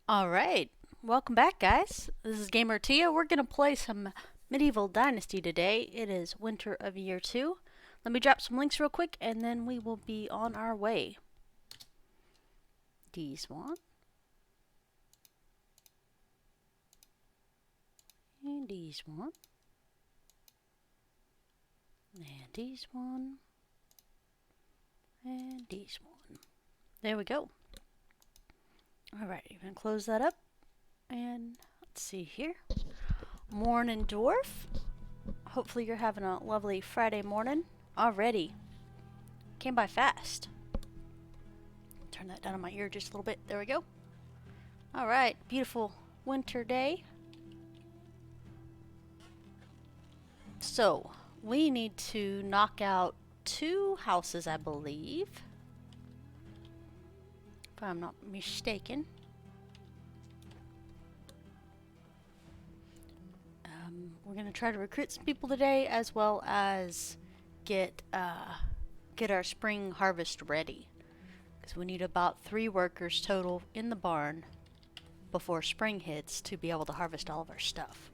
Alright, welcome back guys. This is Gamer Tia. We're gonna play some Medieval Dynasty today. It is winter of year 2. Let me drop some links real quick and then we will be on our way. D1. And D1. And D1. And D1. There we go. Alright, you can close that up. And let's see here. Morning, dwarf. Hopefully you're having a lovely Friday morning already. Came by fast. Turn that down on my ear just a little bit. There we go. Alright, beautiful winter day. So, we need to knock out 2 houses, I believe. If I'm not mistaken. We're going to try to recruit some people today, as well as get our spring harvest ready. Because we need about 3 workers total in the barn before spring hits to be able to harvest all of our stuff.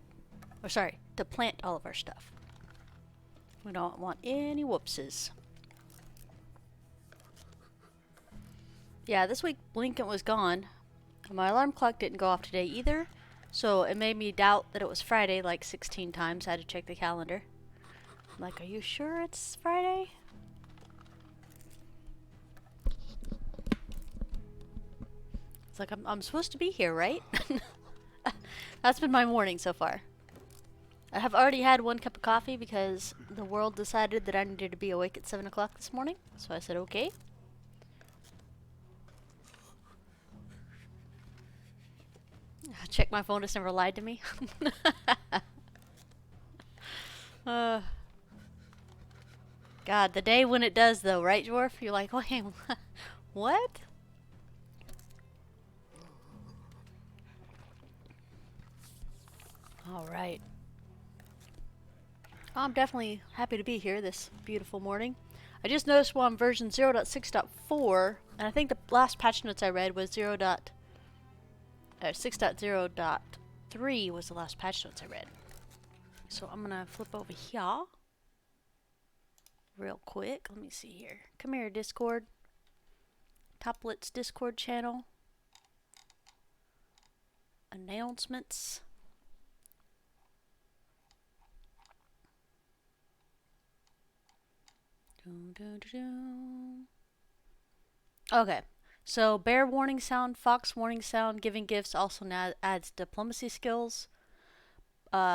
Or sorry, to plant all of our stuff. We don't want any whoopses. Yeah, this week Lincoln was gone. My alarm clock didn't go off today either. So it made me doubt that it was Friday like 16 times. I had to check the calendar. I'm like, are you sure it's Friday? It's like, I'm supposed to be here, right? That's been my morning so far. I have already had 1 cup of coffee because the world decided that I needed to be awake at 7 o'clock this morning. So I said, okay. Check my phone, it's never lied to me. God, the day when it does though, right, Dwarf? You're like, oh, hey, what? Alright. I'm definitely happy to be here this beautiful morning. I just noticed we're on version 0.6.4, and I think the last patch notes I read was 6.0.3 was the last patch notes I read. So I'm gonna flip over here real quick. Let me see here. Come here, Discord. Toplets Discord channel. Announcements. Okay. So, bear warning sound, fox warning sound, giving gifts also now adds diplomacy skills.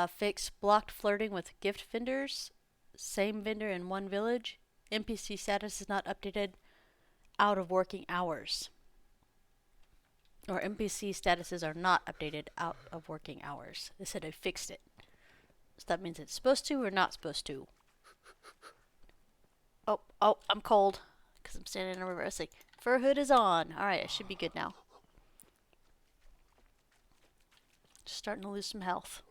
Fix blocked flirting with gift vendors. Same vendor in 1 village. NPC status is not updated out of working hours. Or NPC statuses are not updated out of working hours. They said I fixed it. So that means it's supposed to or not supposed to. Oh, I'm cold. Because I'm standing in a river. It's like, fur hood is on. Alright, I should be good now. Just starting to lose some health.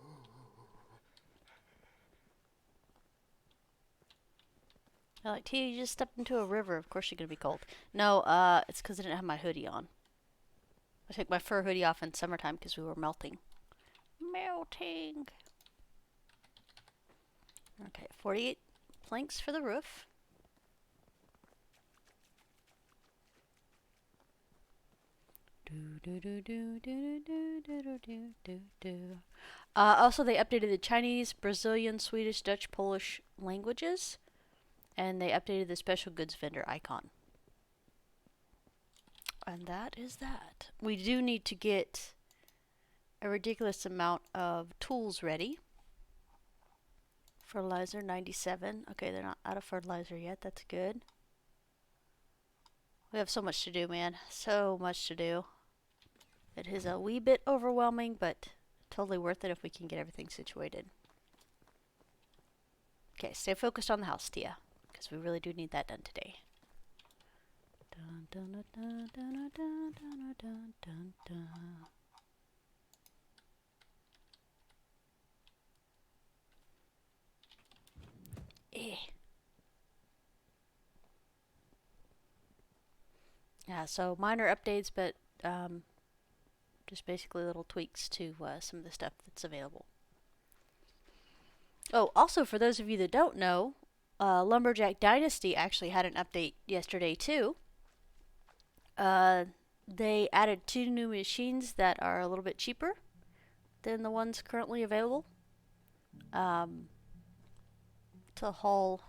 They're like, T, you just stepped into a river. Of course you're going to be cold. No, it's because I didn't have my hoodie on. I took my fur hoodie off in summertime because we were melting. Melting! Okay, 48 planks for the roof. Also, they updated the Chinese, Brazilian, Swedish, Dutch, Polish languages. And they updated the special goods vendor icon. And that is that. We do need to get a ridiculous amount of tools ready. Fertilizer 97. Okay, they're not out of fertilizer yet. That's good. We have so much to do, man. So much to do. It is a wee bit overwhelming, but totally worth it if we can get everything situated. Okay, stay focused on the house, Tia, because we really do need that done today. Dun, dun, dun, dun, dun, dun, dun, dun, dun, dun. Yeah, so minor updates, but Just basically little tweaks to some of the stuff that's available. Oh, also for those of you that don't know, Lumberjack Dynasty actually had an update yesterday too. They added 2 new machines that are a little bit cheaper than the ones currently available. To haul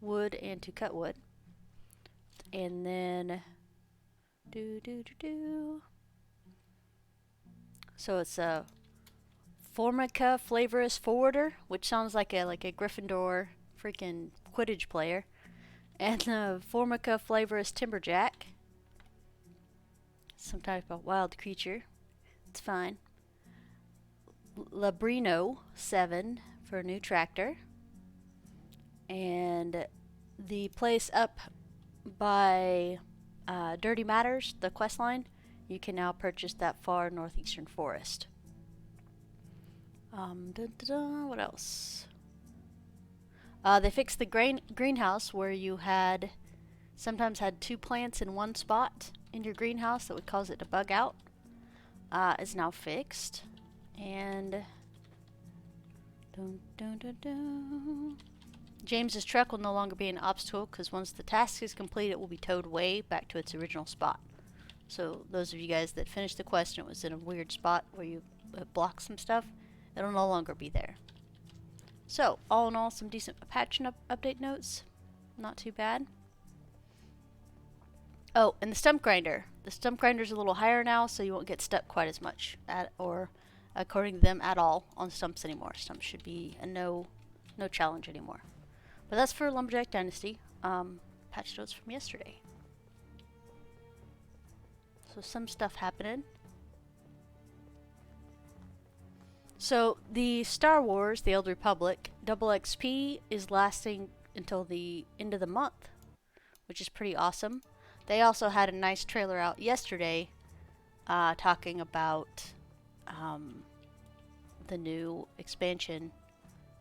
wood and to cut wood. And then so it's a Formica Flavorous Forwarder, which sounds like a Gryffindor freaking Quidditch player, and the Formica Flavorous Timberjack, some type of wild creature. It's fine. Labrino 7 for a new tractor, and the place up by Dirty Matters, the quest line, you can now purchase that far northeastern forest. What else? They fixed the greenhouse where you sometimes had 2 plants in one spot in your greenhouse that would cause it to bug out. Is now fixed. And James's truck will no longer be an obstacle because once the task is complete, it will be towed way back to its original spot. So those of you guys that finished the quest and it was in a weird spot where you blocked some stuff, it'll no longer be there. So all in all, some decent patch update notes. Not too bad. Oh, and the stump grinder. The stump grinder's a little higher now, so you won't get stuck quite as much according to them at all on stumps anymore. Stumps should be a no challenge anymore. But that's for Lumberjack Dynasty. Patch notes from yesterday. So some stuff happening. So the Star Wars, The Old Republic, Double XP is lasting until the end of the month, which is pretty awesome. They also had a nice trailer out yesterday talking about the new expansion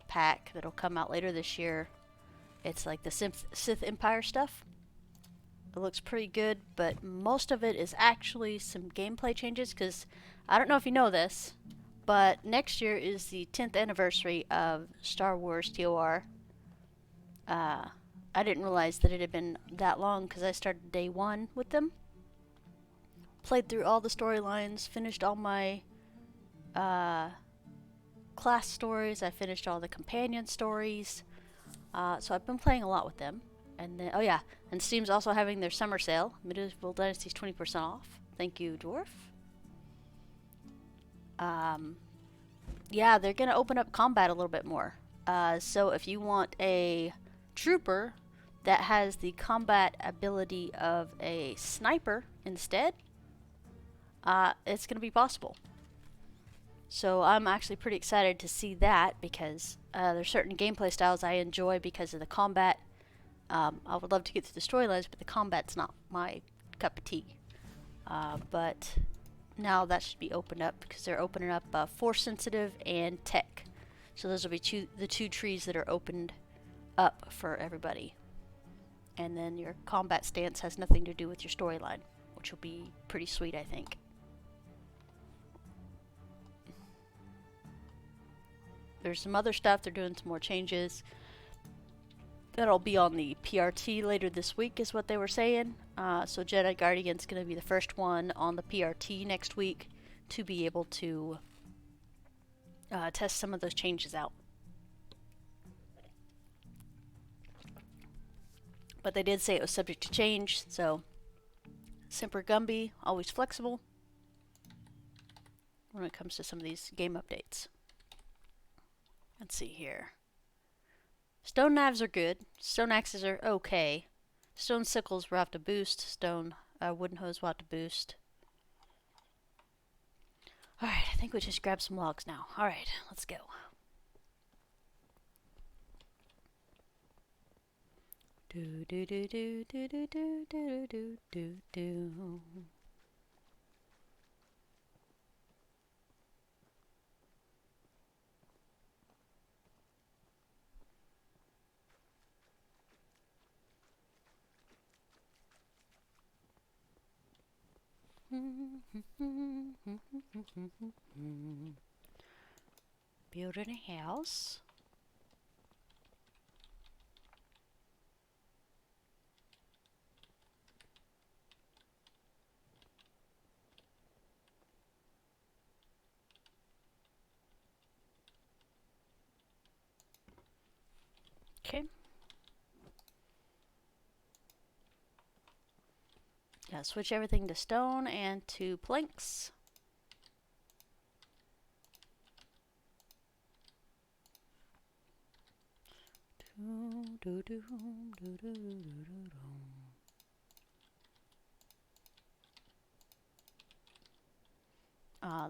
pack that'll come out later this year. It's like the Sith Empire stuff. It looks pretty good, but most of it is actually some gameplay changes, because I don't know if you know this, but next year is the 10th anniversary of Star Wars TOR. I didn't realize that it had been that long because I started day 1 with them. Played through all the storylines, finished all my class stories, I finished all the companion stories. So I've been playing a lot with them. And then, oh yeah, and Steam's also having their summer sale. Medieval Dynasty's 20% off. Thank you, Dwarf. Yeah, they're gonna open up combat a little bit more. So if you want a trooper that has the combat ability of a sniper instead, it's gonna be possible. So I'm actually pretty excited to see that, because there's certain gameplay styles I enjoy because of the combat. I would love to get through the storylines, but the combat's not my cup of tea. But now that should be opened up, because they're opening up Force Sensitive and Tech. So those will be the 2 trees that are opened up for everybody. And then your combat stance has nothing to do with your storyline, which will be pretty sweet, I think. There's some other stuff. They're doing some more changes. That'll be on the PRT later this week, is what they were saying. So Jedi Guardian's going to be the first one on the PRT next week to be able to test some of those changes out. But they did say it was subject to change, so Semper Gumby, always flexible when it comes to some of these game updates. Let's see here. Stone knives are good. Stone axes are okay. Stone sickles will have to boost. Stone wooden hoes will have to boost. Alright, I think we just grab some logs now. Alright, let's go. Do do do do do do do do do do do. Building a house. Okay. Gotta switch everything to stone and to planks.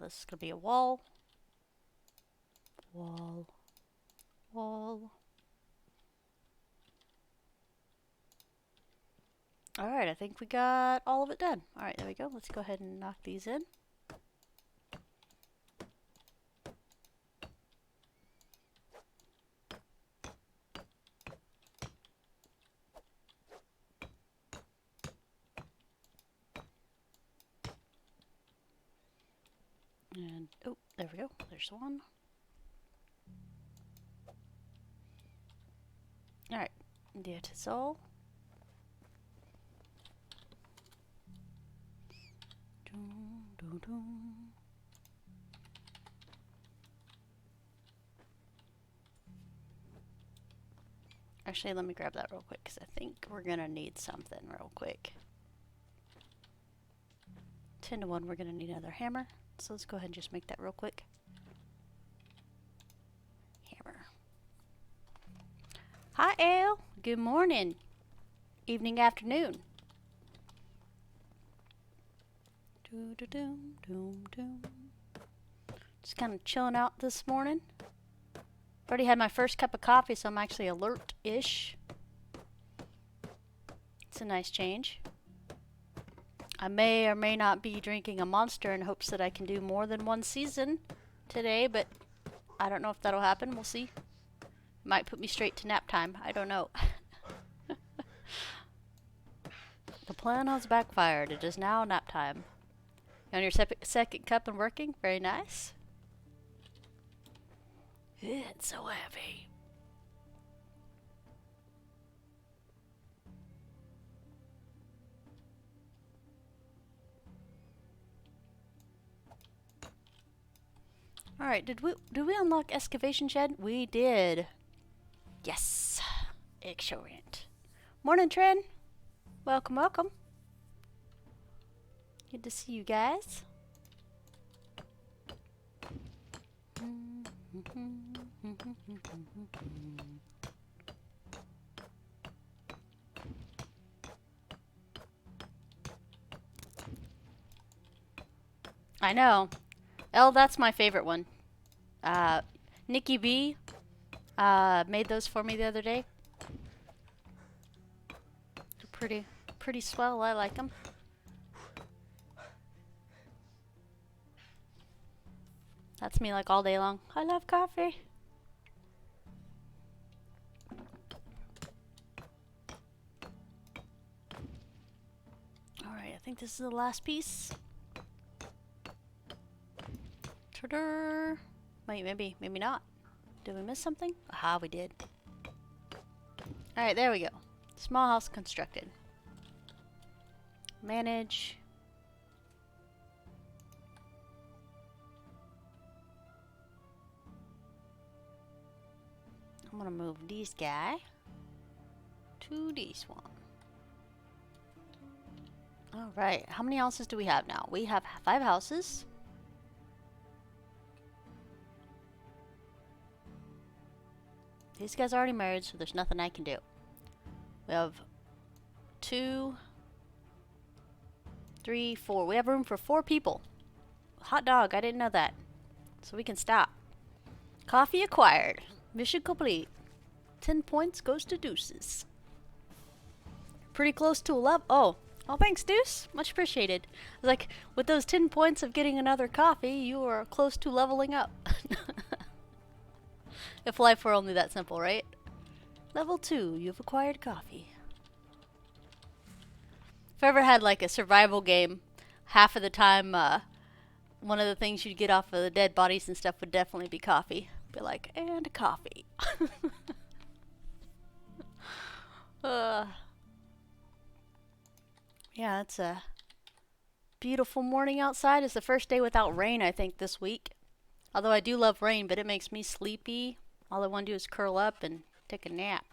This is gonna be a wall. Wall. Alright, I think we got all of it done. Alright, there we go. Let's go ahead and knock these in. And, oh, there we go. There's one. Alright, that is all. Actually, let me grab that real quick because I think we're gonna need something real quick. 10 to 1, we're gonna need another hammer. So let's go ahead and just make that real quick. Hammer. Hi, Elle. Good morning. Evening, afternoon. Just kind of chilling out this morning. Already had my first cup of coffee, so I'm actually alert-ish. It's a nice change. I may or may not be drinking a Monster in hopes that I can do more than one season today, but I don't know if that'll happen. We'll see. Might put me straight to nap time. I don't know. The plan has backfired. It is now nap time. You on your second cup and working? Very nice. It's so heavy. Alright, did we unlock excavation shed? We did. Yes. Excellent. Morning, Trin. Welcome, welcome. Good to see you guys. I know. Elle, that's my favorite one. Nikki B made those for me the other day. They're pretty swell. I like them. That's me like all day long. I love coffee. Alright, I think this is the last piece. Ta-da! Wait, maybe not. Did we miss something? Aha, we did. Alright, there we go. Small house constructed. Manage. I'm gonna move this guy to this one. Alright, how many houses do we have now? We have 5 houses. These guys are already married, so there's nothing I can do. We have 2, 3, 4. We have room for 4 people. Hot dog, I didn't know that. So we can stop. Coffee acquired. Mission complete. 10 points goes to Deuces. Pretty close to a level. Oh, thanks, Deuce. Much appreciated. Like, with those 10 points of getting another coffee, you are close to leveling up. If life were only that simple, right? Level 2, you've acquired coffee. If I ever had like a survival game, half of the time one of the things you'd get off of the dead bodies and stuff would definitely be coffee. Be like, and coffee. uh, yeah, it's a beautiful morning outside. It's the first day without rain, I think, this week. Although I do love rain, but it makes me sleepy. All I want to do is curl up and take a nap.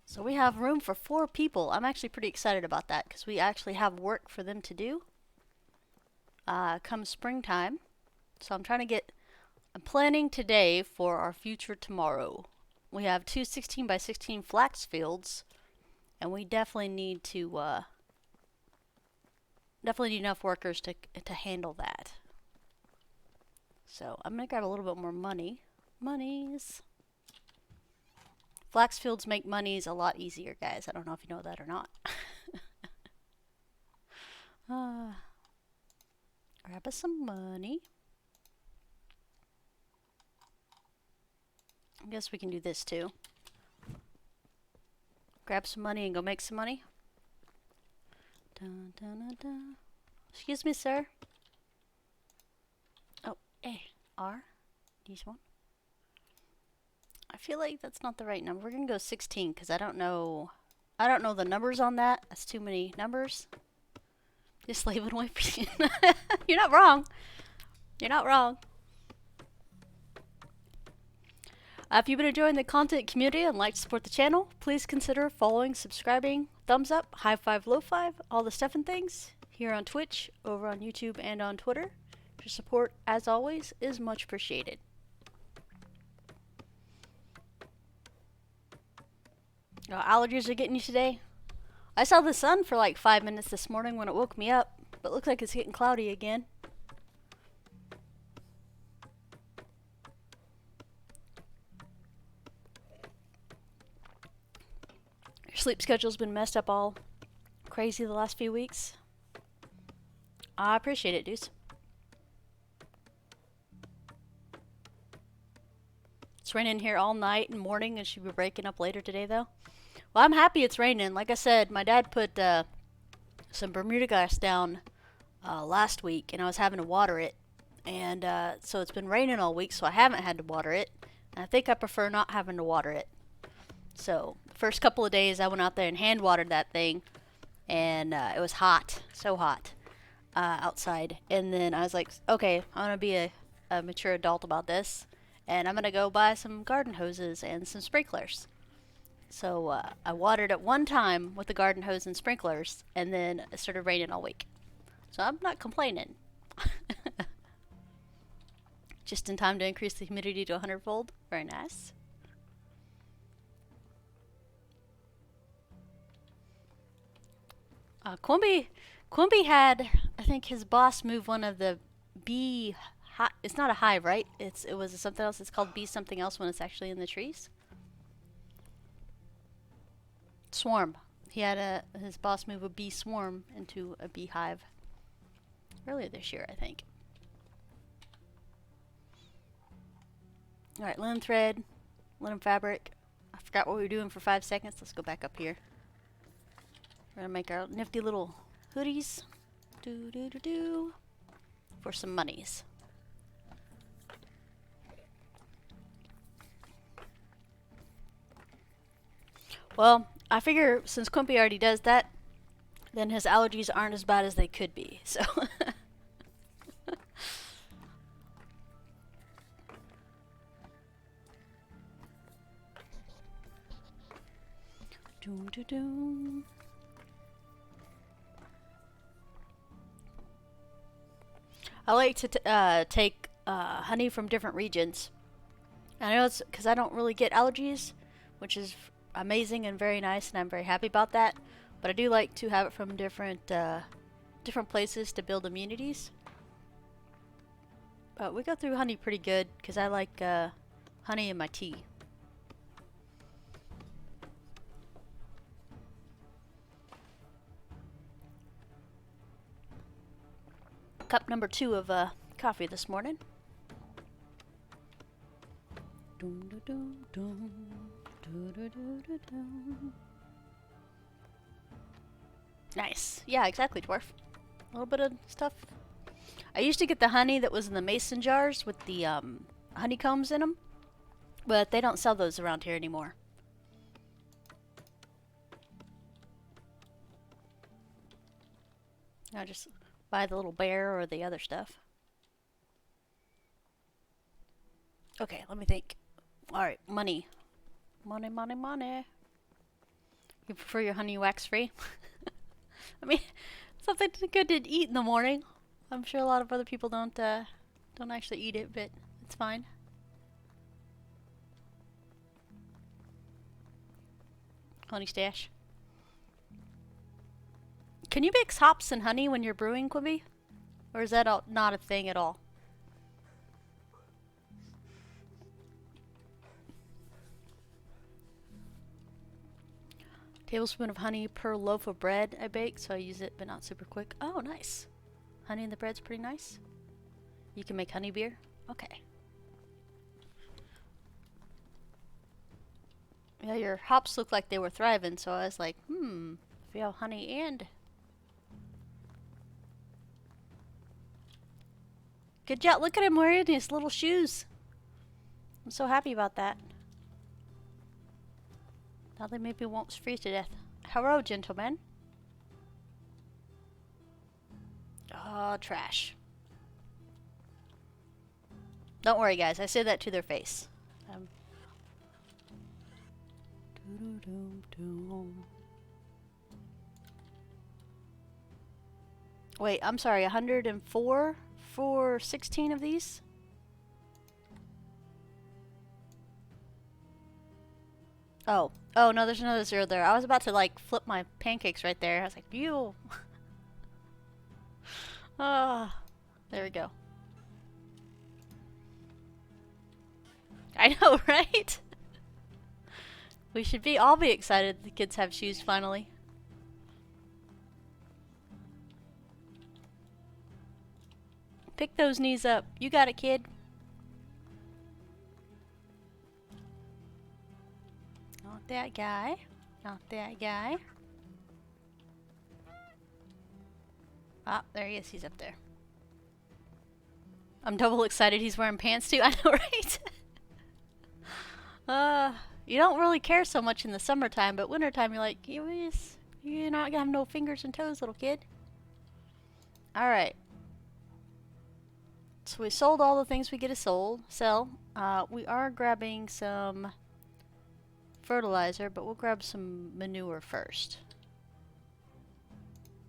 So we have room for 4 people. I'm actually pretty excited about that because we actually have work for them to do come springtime. So I'm planning today for our future tomorrow. We have 2 16 by 16 flax fields, and we definitely need enough workers to handle that. So I'm gonna grab a little bit more monies. Flax fields make monies a lot easier, guys. I don't know if you know that or not. Grab us some money. I guess we can do this too. Grab some money and go make some money. Dun, dun, dun, dun. Excuse me, sir. Oh, A, R. Use one. I feel like that's not the right number. We're gonna go 16 because I don't know the numbers on that. That's too many numbers. Just leave it away. You're not wrong. You're not wrong. If you've been enjoying the content community and like to support the channel, please consider following, subscribing, thumbs up, high five, low five, all the stuff and things here on Twitch, over on YouTube, and on Twitter. Your support, as always, is much appreciated. Allergies are getting you today. I saw the sun for like 5 minutes this morning when it woke me up, but it looks like it's getting cloudy again. Your sleep schedule's been messed up all crazy the last few weeks. I appreciate it, dudes. It's raining here all night and morning, and should be breaking up later today, though. Well, I'm happy it's raining. Like I said, my dad put some Bermuda grass down last week, and I was having to water it. And so it's been raining all week, so I haven't had to water it. And I think I prefer not having to water it. So the first couple of days, I went out there and hand watered that thing, and it was hot, so hot outside. And then I was like, okay, I'm going to be a mature adult about this, and I'm going to go buy some garden hoses and some sprinklers. So I watered it one time with the garden hose and sprinklers, and then it started raining all week. So I'm not complaining. Just in time to increase the humidity to 100-fold. Very nice. Quimby had, I think, his boss move one of the bee. It's not a hive, right? It was something else. It's called bee something else when it's actually in the trees. Swarm. He had his boss move a bee swarm into a beehive earlier this year, I think. Alright, linen thread, linen fabric. I forgot what we were doing for 5 seconds. Let's go back up here. We're gonna make our nifty little hoodies. For some monies. Well, I figure since Quimpy already does that, then his allergies aren't as bad as they could be, so. Doom, doom, doom. I like to take honey from different regions. And I know it's because I don't really get allergies, which is amazing and very nice, and I'm very happy about that. But I do like to have it from different places to build immunities. But we go through honey pretty good because I like honey in my tea. Cup number 2 of coffee this morning. Dum, dum, dum, dum. Nice. Yeah, exactly, dwarf. little bit of stuff. I used to get the honey that was in the mason jars with the honeycombs in them, but they don't sell those around here anymore. I just buy the little bear or the other stuff. Okay, let me think. Alright, money. Money, money, money. You prefer your honey wax free? I mean, something good to eat in the morning. I'm sure a lot of other people don't actually eat it, but it's fine. Honey stash. Can you mix hops and honey when you're brewing, Quibi? Or is that not a thing at all? Tablespoon of honey per loaf of bread I bake, so I use it but not super quick. Oh, nice. Honey in the bread's pretty nice. You can make honey beer? Okay. Yeah, your hops look like they were thriving, so I was like, if you have honey and... Good job. Look at him wearing his little shoes. I'm so happy about that. Now they maybe won't freeze to death. Hello, gentlemen. Oh, trash. Don't worry, guys. I said that to their face. Wait, I'm sorry. 104 for 16 of these? Oh. Oh, no, there's another 0 there. I was about to, like, flip my pancakes right there. I was like, ew. Ah, there we go. I know, right? We should all be excited the kids have shoes finally. Pick those knees up. You got it, kid. Not that guy. Not that guy. Ah, there he is. He's up there. I'm double excited he's wearing pants too. I know, right? You don't really care so much in the summertime, but wintertime you're like, you're not gonna have no fingers and toes, little kid. Alright. So we sold all the things we get to sell. We are grabbing some fertilizer, but we'll grab some manure first.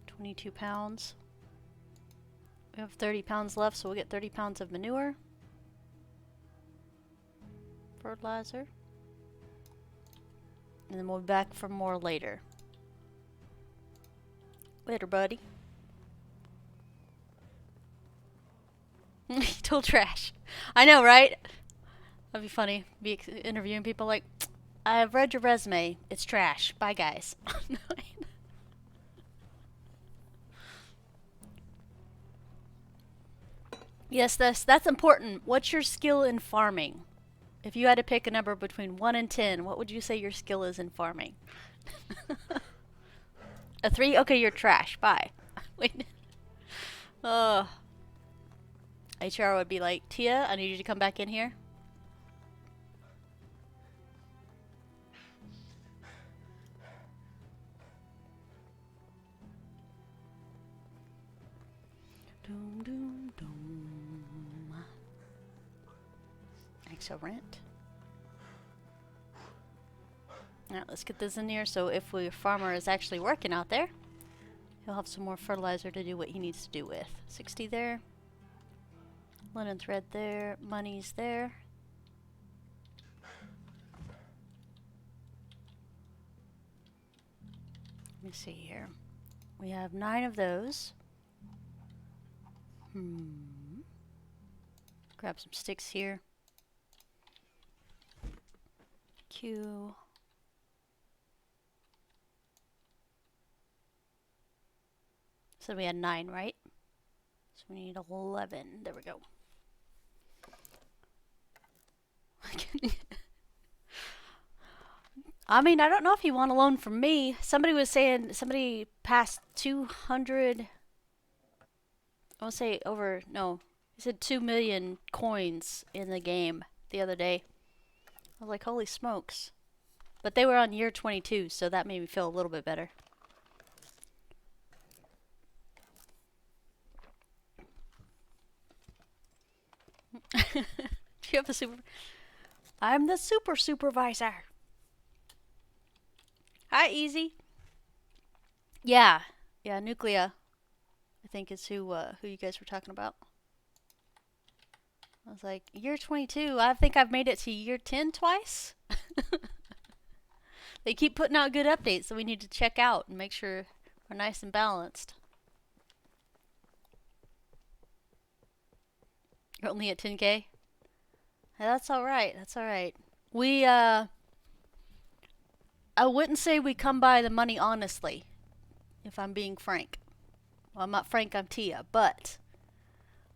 22 pounds. We have 30 pounds left, so we'll get 30 pounds of manure. Fertilizer. And then we'll be back for more later. Later, buddy. Total trash. I know, right? That'd be funny. Be interviewing people like, I've read your resume. It's trash. Bye, guys. Yes, that's important. What's your skill in farming? If you had to pick a number between 1 and 10, what would you say your skill is in farming? A 3? Okay, you're trash. Bye. Wait. HR would be like, Tia, I need you to come back in here. Doom, doom, doom. Excellent. Alright, let's get this in here so if the farmer is actually working out there, he'll have some more fertilizer to do what he needs to do with. 60 there. Linen thread there. Money's there. Let me see here. We have 9 of those. Grab some sticks here. Q. So we had 9, right? So we need 11. There we go. I mean, I don't know if you want a loan from me. Somebody was saying, somebody passed 200 I want to say over, no, he said 2 million coins in the game the other day. I was like, holy smokes. But they were on year 22, so that made me feel a little bit better. Do you have a super... I'm the super supervisor. Hi, Easy. Yeah. Yeah, Nuclea, I think is who you guys were talking about. I was like, year 22, I think I've made it to year 10 twice. They keep putting out good updates, so we need to check out and make sure we're nice and balanced. You're only at 10K? That's alright, that's alright. We, I wouldn't say we come by the money honestly, if I'm being frank. Well, I'm not Frank, I'm Tia, but,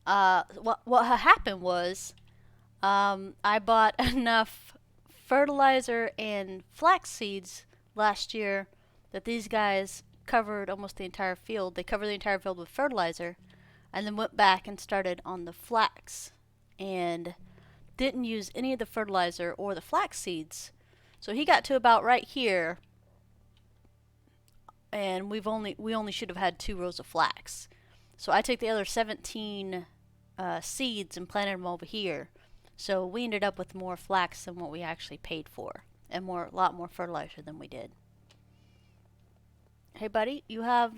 what happened was, I bought enough fertilizer and flax seeds last year that these guys covered almost the entire field. They covered the entire field with fertilizer and then went back and started on the flax and didn't use any of the fertilizer or the flax seeds. So he got to about right here and we only should have had 2 rows of flax. So I took the other 17 seeds and planted them over here. So we ended up with more flax than what we actually paid for, and a lot more fertilizer than we did. Hey, buddy, you have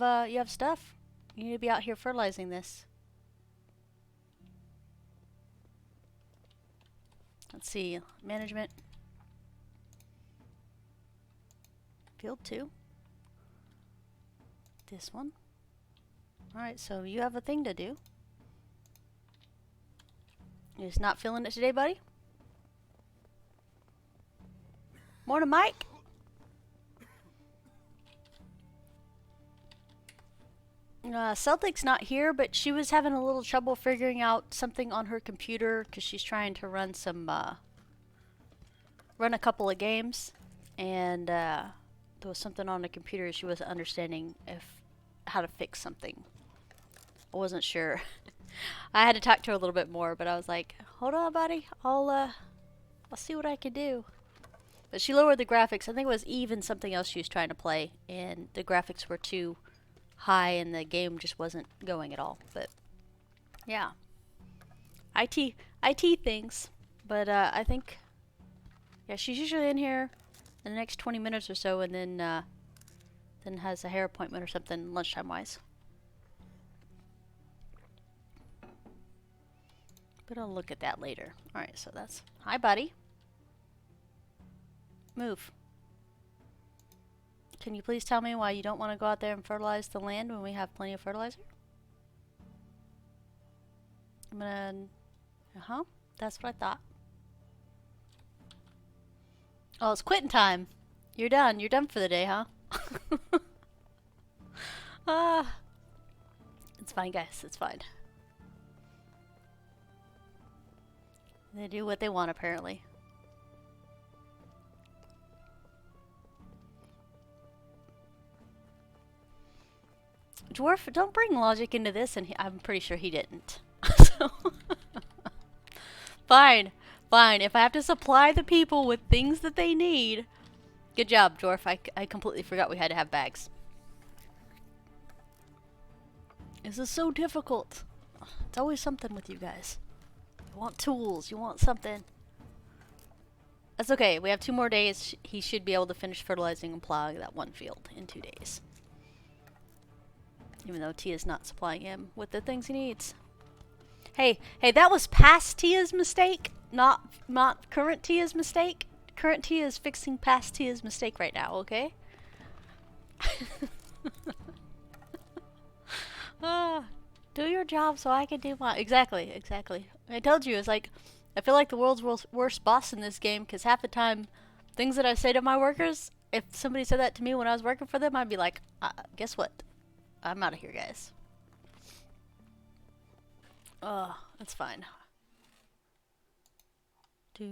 stuff. You need to be out here fertilizing this. Let's see, management, field 2. This one. All right, so you have a thing to do. You're just not feeling it today, buddy? Morning, Mike. Celtic's not here, but she was having a little trouble figuring out something on her computer because she's trying to run run a couple of games, and there was something on the computer she wasn't understanding how to fix something. I wasn't sure. I had to talk to her a little bit more, but I was like, hold on, buddy. I'll see what I can do. But she lowered the graphics. I think it was even something else she was trying to play, and the graphics were too high, and the game just wasn't going at all. But, yeah. IT things. But, I think, yeah, she's usually in here in the next 20 minutes or so, and then has a hair appointment or something lunchtime-wise. But I'll look at that later. Alright, so that's... Hi, buddy. Move. Can you please tell me why you don't want to go out there and fertilize the land when we have plenty of fertilizer? I'm gonna... Uh-huh. That's what I thought. Oh, it's quitting time. You're done. You're done for the day, huh? It's fine, guys. It's fine. They do what they want, apparently. Dwarf, don't bring logic into this, and I'm pretty sure he didn't. So fine, fine. If I have to supply the people with things that they need... Good job, Dwarf. I completely forgot we had to have bags. This is so difficult. It's always something with you guys. You want tools, you want something. That's okay, we have 2 more days. He should be able to finish fertilizing and plowing that one field in 2 days. Even though Tia's not supplying him with the things he needs. Hey, that was past Tia's mistake, not current Tia's mistake. Current Tia is fixing past Tia's mistake right now, okay? Do your job so I can do mine. Exactly. I told you, it's like, I feel like the world's worst boss in this game, because half the time, things that I say to my workers, if somebody said that to me when I was working for them, I'd be like, guess what? I'm out of here, guys. Oh, that's fine. I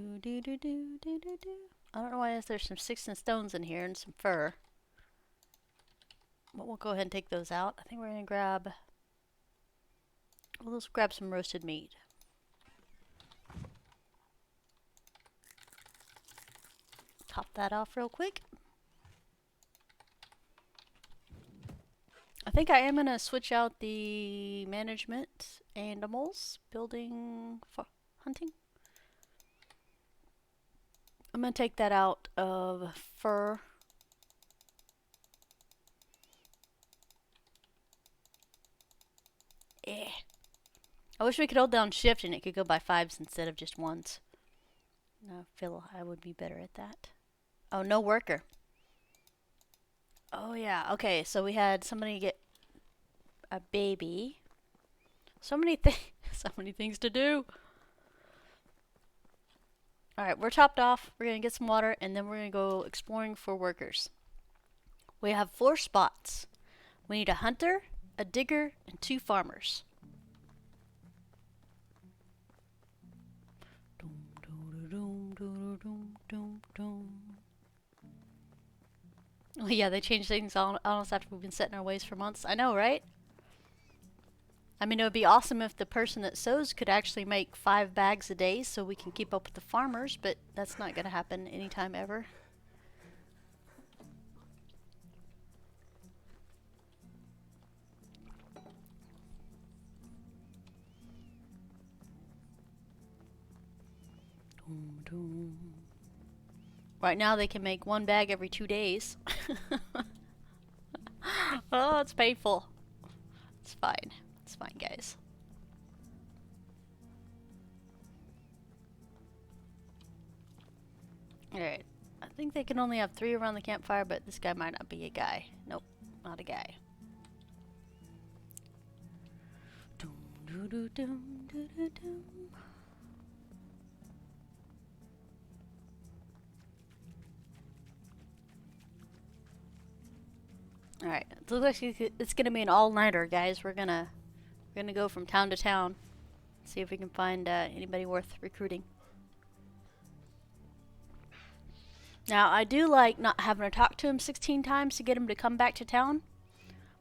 don't know why there's some sticks and stones in here and some fur. But we'll go ahead and take those out. I think we're going to grab Well, let's grab some roasted meat. Top that off real quick. I think I am going to switch out the management animals, building, hunting. I'm going to take that out of fur. I wish we could hold down shift and it could go by 5s instead of just 1s. I feel I would be better at that. Oh, no worker. Oh yeah, okay, so we had somebody get a baby. So many things to do. Alright, we're topped off. We're gonna get some water and then we're gonna go exploring for workers. We have 4 spots. We need a hunter, a digger, and 2 farmers. Oh yeah, they changed things almost after we've been set in our ways for months. I know, right? I mean, it would be awesome if the person that sews could actually make 5 bags a day so we can keep up with the farmers, but that's not going to happen anytime ever. Right now they can make 1 bag every 2 days. Oh, it's painful. It's fine. It's fine, guys. Alright. I think they can only have 3 around the campfire, but this guy might not be a guy. Nope, not a guy. Alright, it looks like it's gonna be an all-nighter, guys. We're gonna go from town to town. See if we can find anybody worth recruiting. Now, I do like not having to talk to him 16 times to get him to come back to town.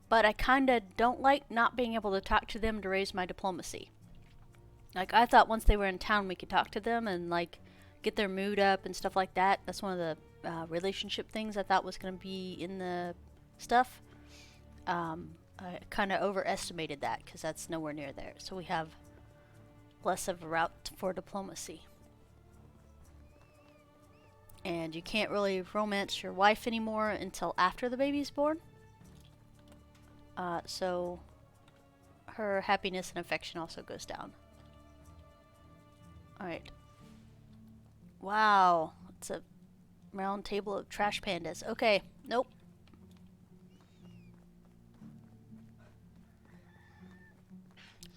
But I kinda don't like not being able to talk to them to raise my diplomacy. Like, I thought once they were in town we could talk to them and, like, get their mood up and stuff like that. That's one of the relationship things I thought was gonna be in the stuff. I kind of overestimated that because that's nowhere near there. So we have less of a route for diplomacy. And you can't really romance your wife anymore until after the baby's born. So her happiness and affection also goes down. Alright. Wow. It's a round table of trash pandas. Okay. Nope.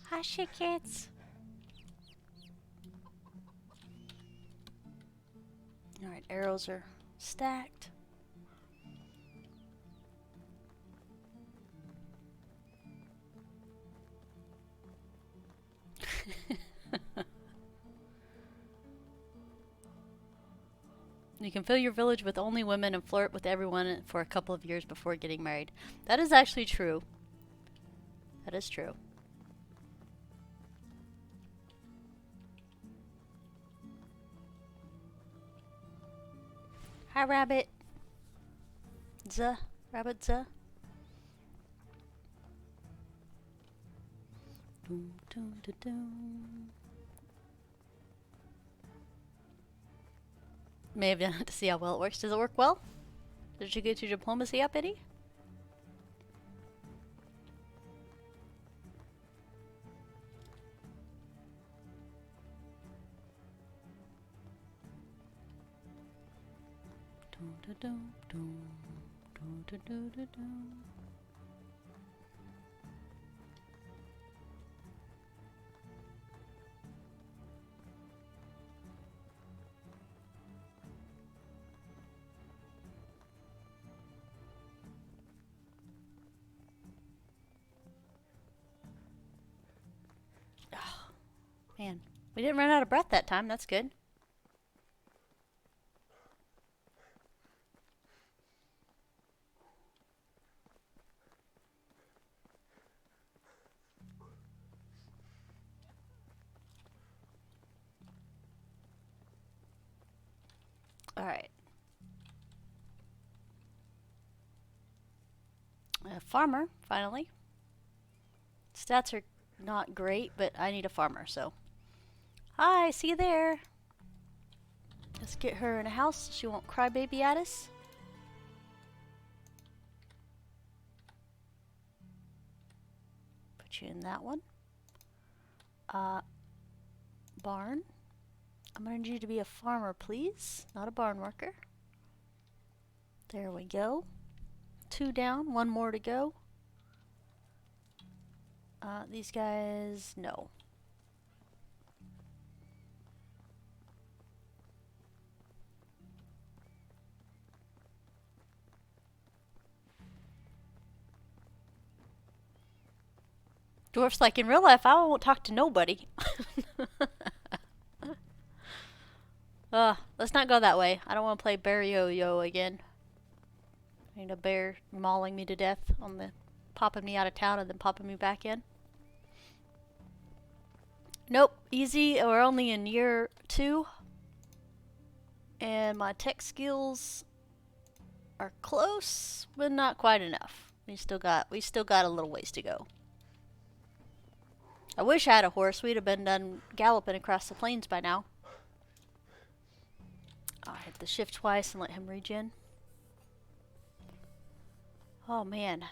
Hush it, kids. Alright, arrows are stacked. You can fill your village with only women and flirt with everyone for a couple of years before getting married. That is actually true. That is true. Hi, Rabbit. Rabbit. Doom, doom, doom, doom. May have done it to see how well it works. Does it work well? Did you get your diplomacy up, Eddie? Oh, man. We didn't run out of breath that time. That's good. Alright. A farmer, finally. Stats are not great, but I need a farmer, so. Hi, see you there. Let's get her in a house so she won't cry baby at us. Put you in that one. Barn. I'm gonna need you to be a farmer, please. Not a barn worker. There we go. 2 down, 1 more to go. These guys, no. Dwarf's like, in real life, I won't talk to nobody. Let's not go that way. I don't want to play bear yo-yo again. I need a bear mauling me to death on the popping me out of town and then popping me back in. Nope, easy. We're only in year 2. And my tech skills are close, but not quite enough. We still got a little ways to go. I wish I had a horse. We'd have been done galloping across the plains by now. I'll hit the shift twice and let him regen. Oh man.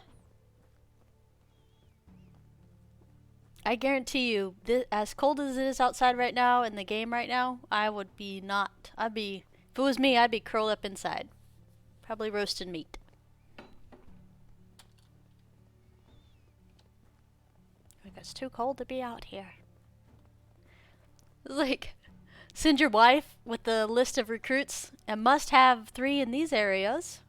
I guarantee you, as cold as it is outside right now in the game right now, I would be not. If it was me, I'd be curled up inside. Probably roasted meat. It's too cold to be out here. Like, send your wife with the list of recruits and must have 3 in these areas.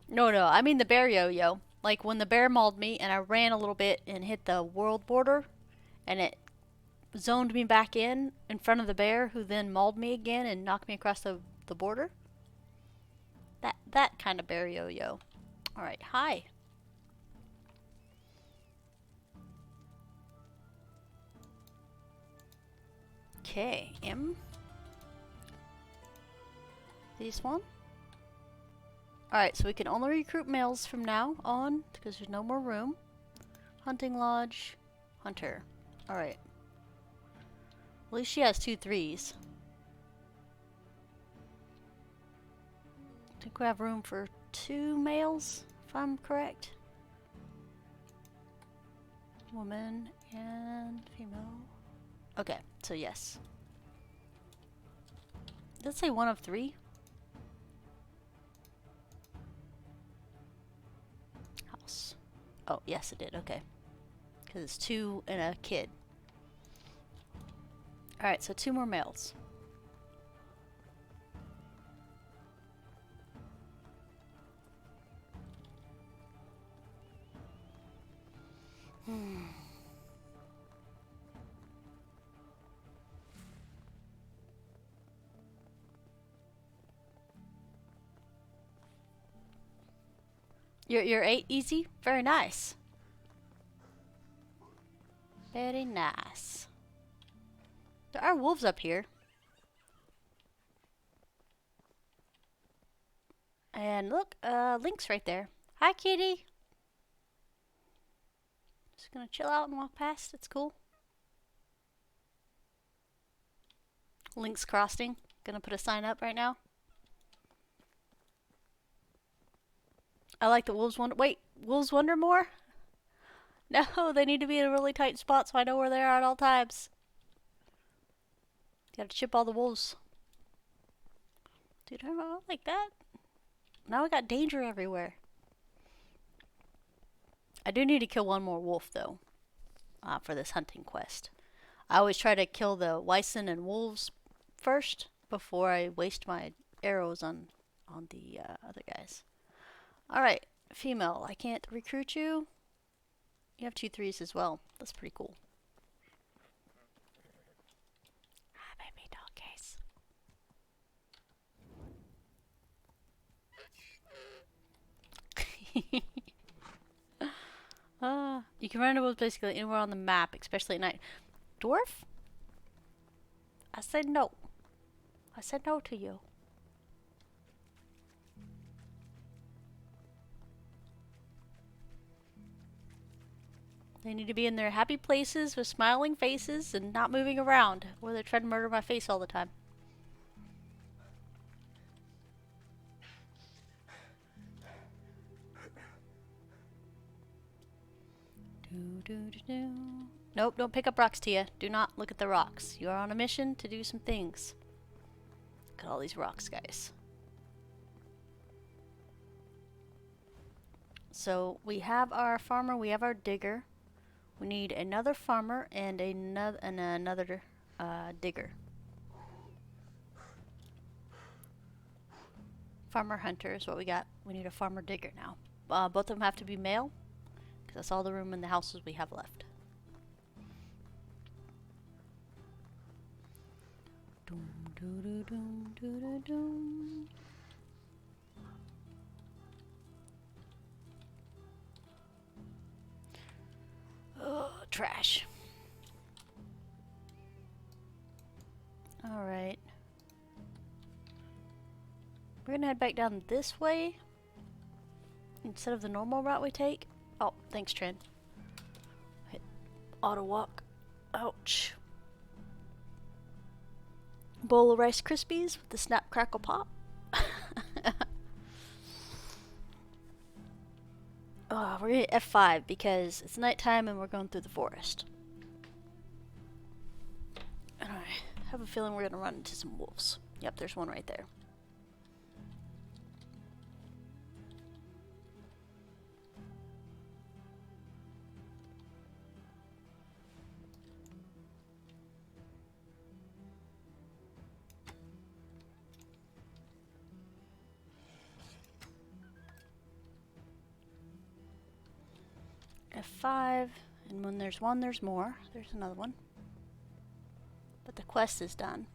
No, I mean the bear yo-yo. Like when the bear mauled me and I ran a little bit and hit the world border and it zoned me back in front of the bear who then mauled me again and knocked me across the border. That kind of bear yo-yo. Alright, hi. Okay, this one. Alright, so we can only recruit males from now on because there's no more room. Hunting lodge, hunter. Alright. At least she has 2 3s. I think we have room for 2 males, if I'm correct. Woman and female. Okay, so yes. Let's say 1 of 3. House. Oh, yes it did, okay. Because it's 2 and a kid. Alright, so 2 more males. You're 8 easy? Very nice. Very nice. There are wolves up here. And look, Link's right there. Hi, kitty. Just gonna chill out and walk past. It's cool. Link's Crossing. Gonna put a sign up right now. I like the wolves wonder. Wait, wolves wonder more? No, they need to be in a really tight spot so I know where they are at all times. Gotta chip all the wolves. Dude, I don't like that. Now we got danger everywhere. I do need to kill 1 more wolf though, for this hunting quest. I always try to kill the Wyson and wolves first before I waste my arrows on the other guys. Alright, female, I can't recruit you. You have 2 3s as well. That's pretty cool. Hi, baby dog case. You can run into wolves basically anywhere on the map, especially at night. Dwarf? I said no. I said no to you. They need to be in their happy places with smiling faces and not moving around, or they're trying to murder my face all the time. Nope, don't pick up rocks, Tia. Do not look at the rocks. You are on a mission to do some things. Look at all these rocks, guys. So we have our farmer, we have our digger. We need another farmer and another digger. Farmer hunter is what we got. We need a farmer digger now. Both of them have to be male, because that's all the room in the houses we have left. Doom, doo, doo, doom, doo, doo, doom. Oh, trash. Alright. We're gonna head back down this way instead of the normal route we take. Oh, thanks, Trent. Hit auto walk. Ouch. Bowl of Rice Krispies with the snap crackle pop. Oh, we're gonna hit F5 because it's nighttime and we're going through the forest. And I have a feeling we're gonna run into some wolves. Yep, there's one right there. F5, and when there's one, there's more. There's another one. But the quest is done.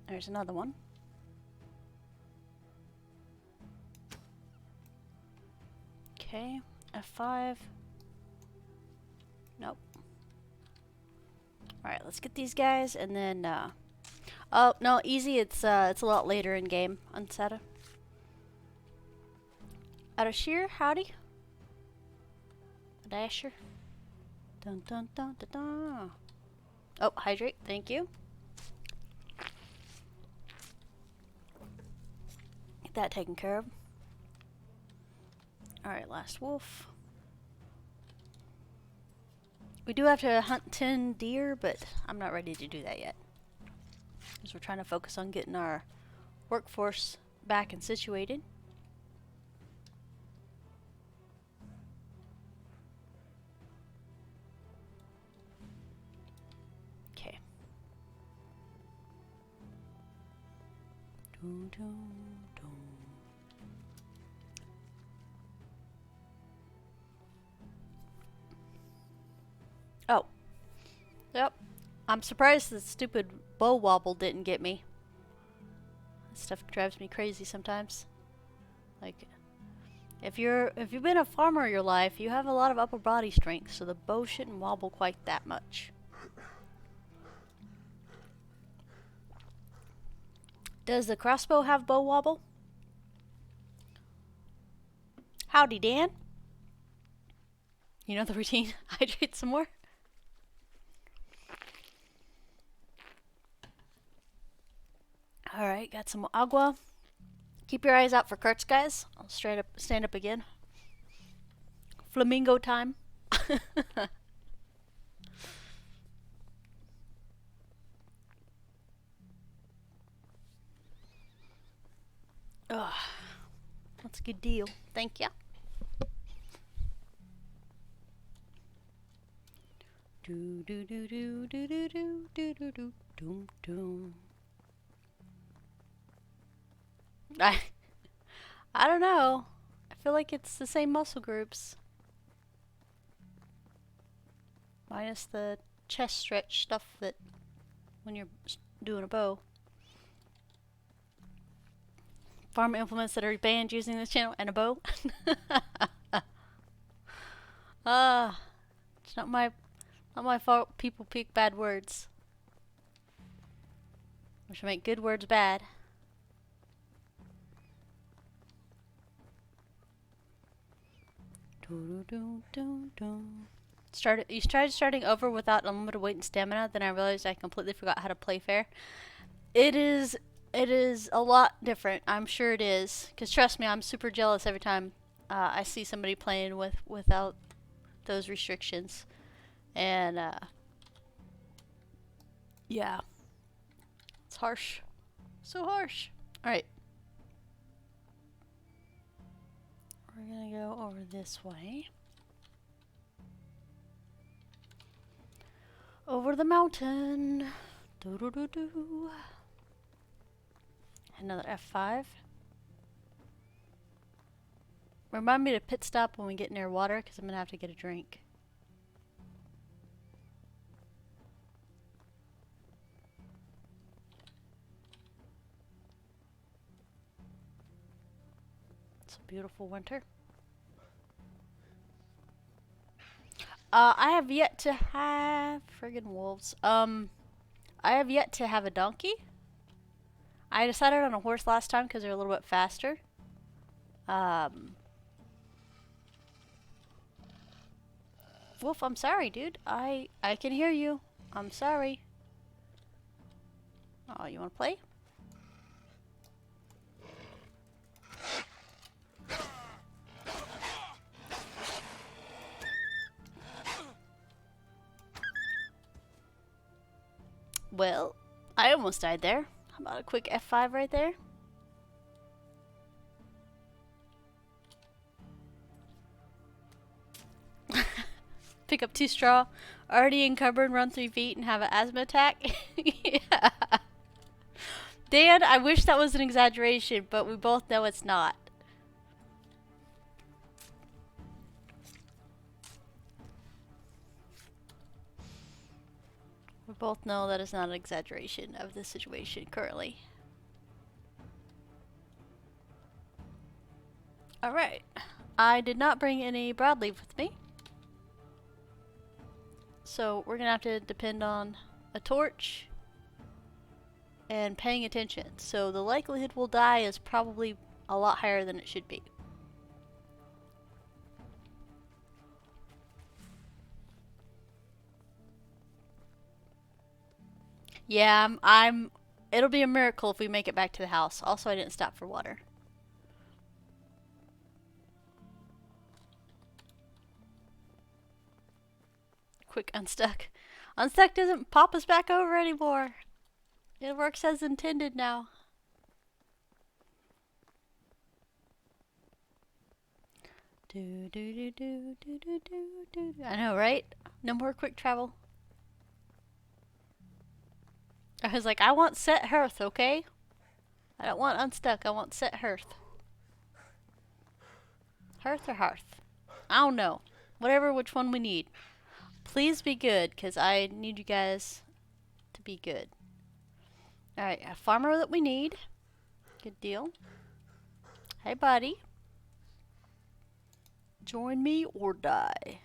There's another one. Okay, F5. Nope. Alright, let's get these guys, and then, oh, no, easy, it's a lot later in game on Sata. Out of sheer, howdy. A dasher. Dun dun dun dun dun. Oh, hydrate, thank you. Get that taken care of. Alright, last wolf. We do have to hunt 10 deer, but I'm not ready to do that yet. Because we're trying to focus on getting our workforce back and situated. Okay. Dun, dun, dun. Oh. Yep. I'm surprised the stupid bow wobble didn't get me. That stuff drives me crazy sometimes. Like, if you've been a farmer your life, you have a lot of upper body strength, so the bow shouldn't wobble quite that much. Does the crossbow have bow wobble? Howdy, Dan. You know the routine. Hydrate some more. Alright, got some agua. Keep your eyes out for carts, guys. I'll stand up again. Flamingo time. Ugh. That's a good deal. Thank ya. Do do do do do do do do do do doom doom. I don't know. I feel like it's the same muscle groups. Minus the chest stretch stuff that when you're doing a bow. Farm implements that are banned using this channel and a bow. It's not my Not my fault people pick bad words. We should make good words bad. You tried starting over without unlimited weight and stamina, then I realized I completely forgot how to play fair. It is a lot different. I'm sure it is. Because trust me, I'm super jealous every time I see somebody playing without those restrictions. And yeah, it's harsh. So harsh. Alright. We're gonna go over this way. Over the mountain. Doo doo doo doo. Another F5. Remind me to pit stop when we get near water, because I'm gonna have to get a drink. It's a beautiful winter. I have yet to have friggin' wolves. I have yet to have a donkey. I decided on a horse last time because they're a little bit faster. Wolf, I'm sorry, dude. I can hear you. I'm sorry. Oh, you want to play? Well, I almost died there. How about a quick F5 right there? Pick up 2 straw, already encumbered, run 3 feet, and have an asthma attack? Yeah. Dan, I wish that was an exaggeration, but we both know it's not. We both know that is not an exaggeration of the situation currently. Alright. I did not bring any broadleaf with me. So we're gonna have to depend on a torch and paying attention. So the likelihood we'll die is probably a lot higher than it should be. Yeah, it'll be a miracle if we make it back to the house. Also, I didn't stop for water. Quick unstuck. Unstuck doesn't pop us back over anymore. It works as intended now. Do do do do do do do do. I know, right? No more quick travel. I was like, I want set hearth, okay? I don't want unstuck. I want set hearth. Hearth or hearth? I don't know. Whatever, which one we need. Please be good, because I need you guys to be good. Alright, a farmer that we need. Good deal. Hey, buddy. Join me or die.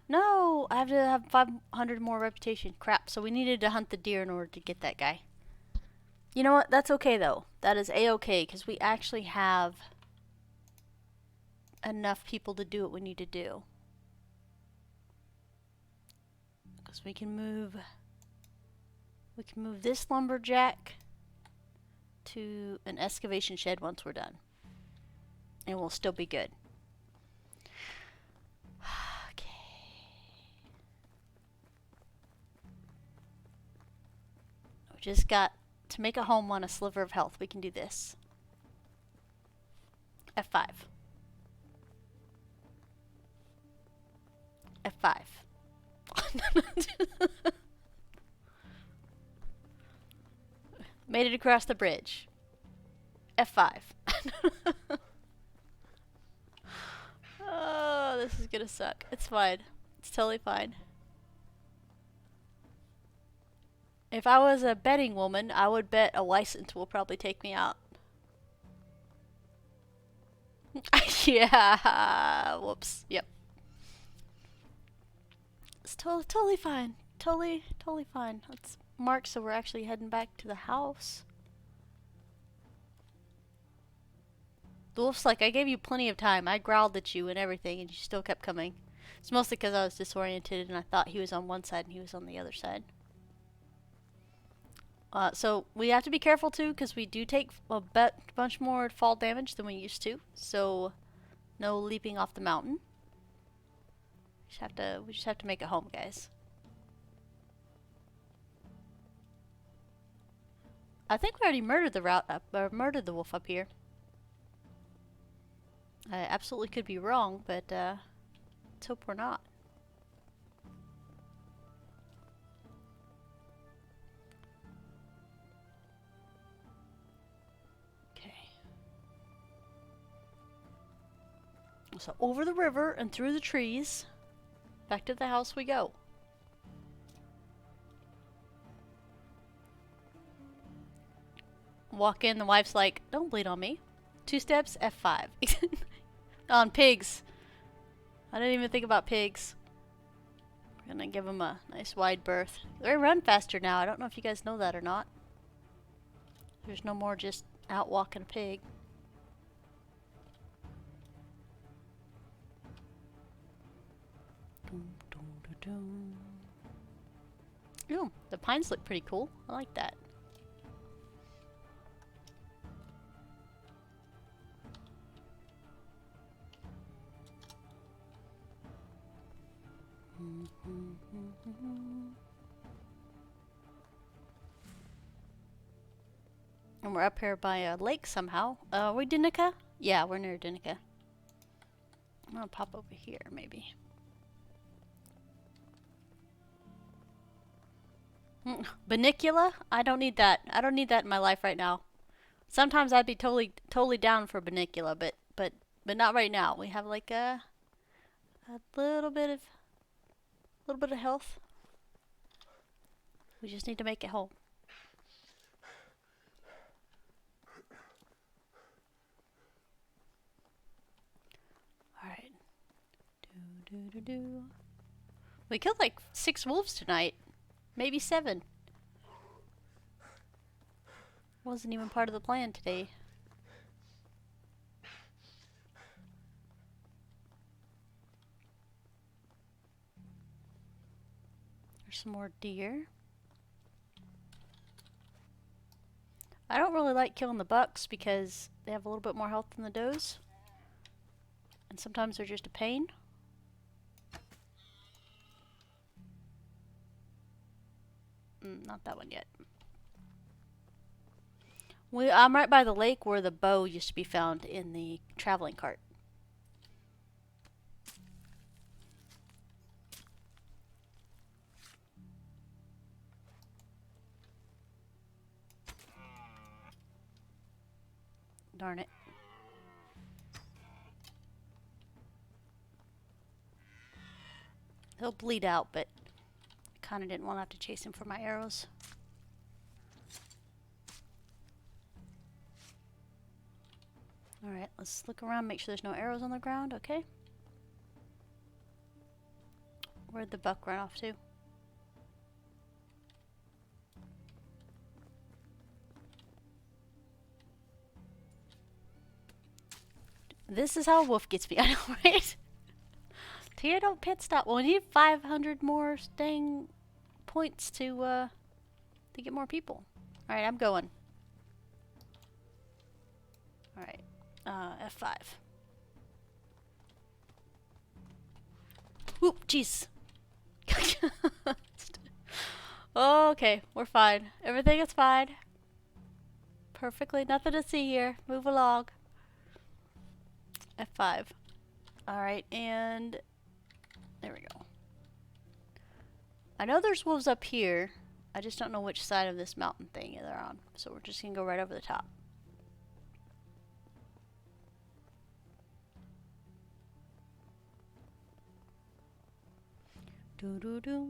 No! I have to have 500 more reputation. Crap, so we needed to hunt the deer in order to get that guy. You know what? That's okay, though. That is A-okay, because we actually have enough people to do what we need to do. Because we can move this lumberjack to an excavation shed once we're done. And we'll still be good. Okay. We just got to make a home on a sliver of health. We can do this. F5. F5. Made it across the bridge. F5. Oh, this is gonna suck. It's fine. It's totally fine. If I was a betting woman, I would bet a license will probably take me out. Yeah. Whoops. Yep. It's totally fine. Totally fine. Let's mark so we're actually heading back to the house. The wolf's like, I gave you plenty of time. I growled at you and everything, and you still kept coming. It's mostly because I was disoriented and I thought he was on one side and he was on the other side. So we have to be careful too, because we do take a bunch more fall damage than we used to. So no leaping off the mountain. We just have to make it home, guys. I think we already murdered the wolf up here. I absolutely could be wrong, but let's hope we're not. Okay. So over the river and through the trees, back to the house we go. Walk in, the wife's like, don't bleed on me. 2 steps, F5. On pigs. I didn't even think about pigs. We're gonna give them a nice wide berth. They run faster now. I don't know if you guys know that or not. There's no more just out walking a pig. Ooh, the pines look pretty cool. I like that. And we're up here by a lake somehow. Are we Dinica? Yeah, we're near Dinica. I'm gonna pop over here, maybe. Banicula? I don't need that. I don't need that in my life right now. Sometimes I'd be totally down for Banicula, but not right now. We have like a little bit of health. We just need to make it home. Alright. We killed like 6 wolves tonight. Maybe 7. Wasn't even part of the plan today. There's some more deer. I don't really like killing the bucks because they have a little bit more health than the does. And sometimes they're just a pain. Not that one yet. I'm right by the lake where the bow used to be found in the traveling cart. Darn it. He'll bleed out, but I kind of didn't want to have to chase him for my arrows. Alright, let's look around, make sure there's no arrows on the ground, okay? Where'd the buck run off to? This is how a wolf gets me, I know, right? Tia, don't pit stop. Well, we need 500 more dang points to get more people. Alright, I'm going. Alright, F5. Oop, jeez. Okay, we're fine. Everything is fine. Perfectly, nothing to see here. Move along. F5. Alright, and there we go. I know there's wolves up here. I just don't know which side of this mountain thing they're on. So we're just gonna go right over the top. Doo doo doo.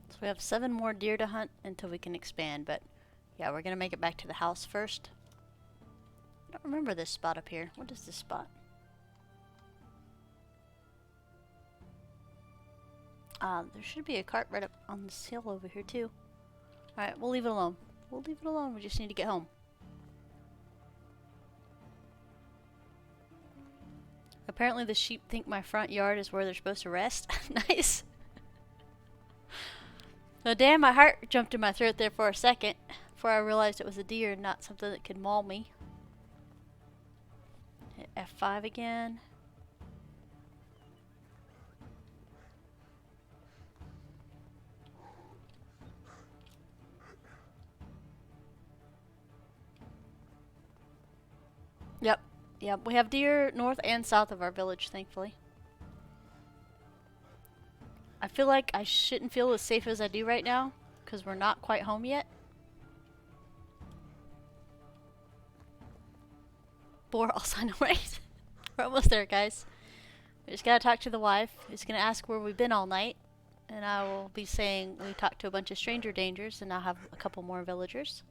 So we have 7 more deer to hunt until we can expand, but Yeah, we're gonna make it back to the house first. I don't remember this spot up here. What is this spot? There should be a cart right up on this hill over here too. Alright, we'll leave it alone. We'll leave it alone. We just need to get home. Apparently the sheep think my front yard is where they're supposed to rest. Nice. Oh damn, my heart jumped in my throat there for a second before I realized it was a deer and not something that could maul me. Hit F5 again. Yep, we have deer north and south of our village, thankfully. I feel like I shouldn't feel as safe as I do right now, because we're not quite home yet. Boar also, I know, right? We're almost there, guys. We just gotta talk to the wife. He's gonna ask where we've been all night. And I will be saying we talked to a bunch of stranger dangers and now have a couple more villagers.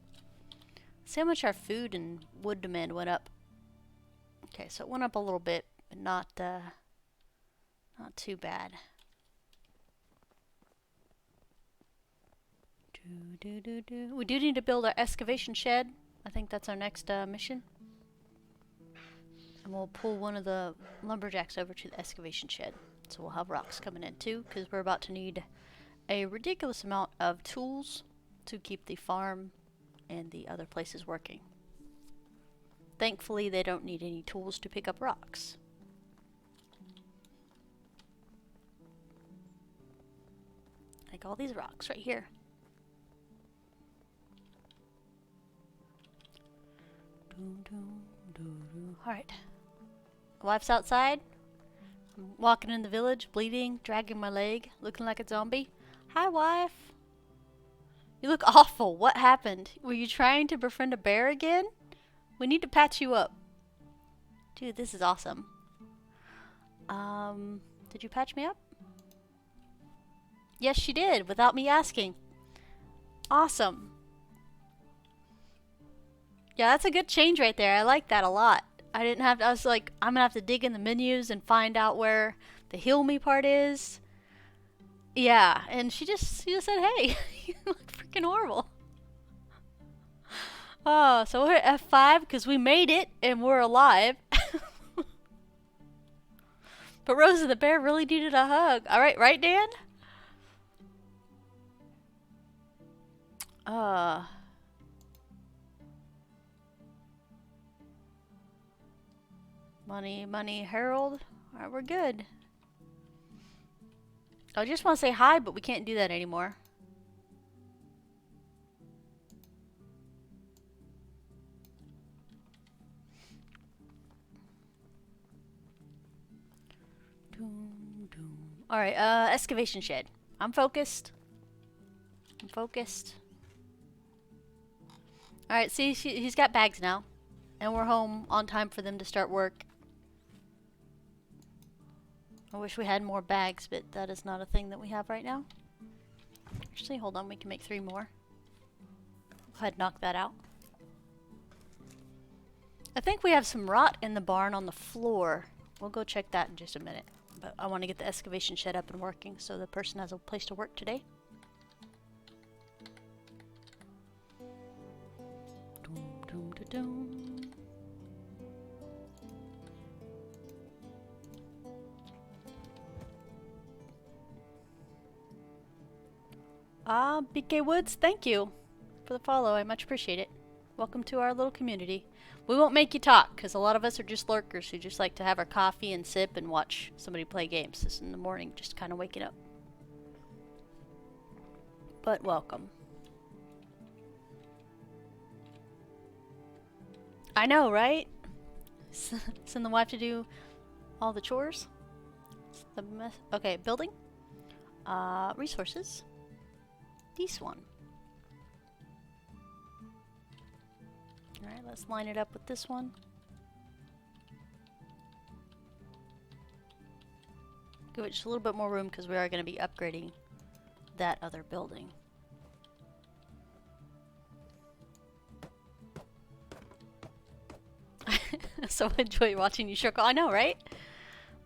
See how much our food and wood demand went up. Okay, so it went up a little bit, but not too bad. We do need to build our excavation shed. I think that's our next mission. And we'll pull one of the lumberjacks over to the excavation shed. So we'll have rocks coming in too, because we're about to need a ridiculous amount of tools to keep the farm and the other places working. Thankfully, they don't need any tools to pick up rocks. Like all these rocks right here. Alright. Wife's outside. I'm walking in the village, bleeding, dragging my leg, looking like a zombie. Hi, wife. You look awful. What happened? Were you trying to befriend a bear again? We need to patch you up. Dude, this is awesome. Did you patch me up? Yes, she did, without me asking. Awesome. Yeah, that's a good change right there. I like that a lot. I didn't have to, I was like, I'm gonna have to dig in the menus and find out where the heal me part is. Yeah, and she just said, hey, you look freaking horrible. Oh, so we're at F5 because we made it and we're alive. But Rosa the bear really needed a hug. Alright, right, Dan? Money, Harold. Alright, we're good. I just want to say hi, but we can't do that anymore. Alright, excavation shed. I'm focused. Alright, see, he's got bags now. And we're home on time for them to start work. I wish we had more bags, but that is not a thing that we have right now. Actually, hold on, we can make 3 more. Go ahead and knock that out. I think we have some rot in the barn on the floor. We'll go check that in just a minute. But I want to get the excavation shed up and working so the person has a place to work today. BK Woods, thank you for the follow. I much appreciate it. Welcome to our little community. We won't make you talk, because a lot of us are just lurkers who just like to have our coffee and sip and watch somebody play games. This in the morning, just kind of waking up. But welcome. I know, right? Send the wife to do all the chores. Okay, building. Resources. This one. Alright, let's line it up with this one. Give it just a little bit more room because we are going to be upgrading that other building. so I enjoy watching you struggle. I know, right?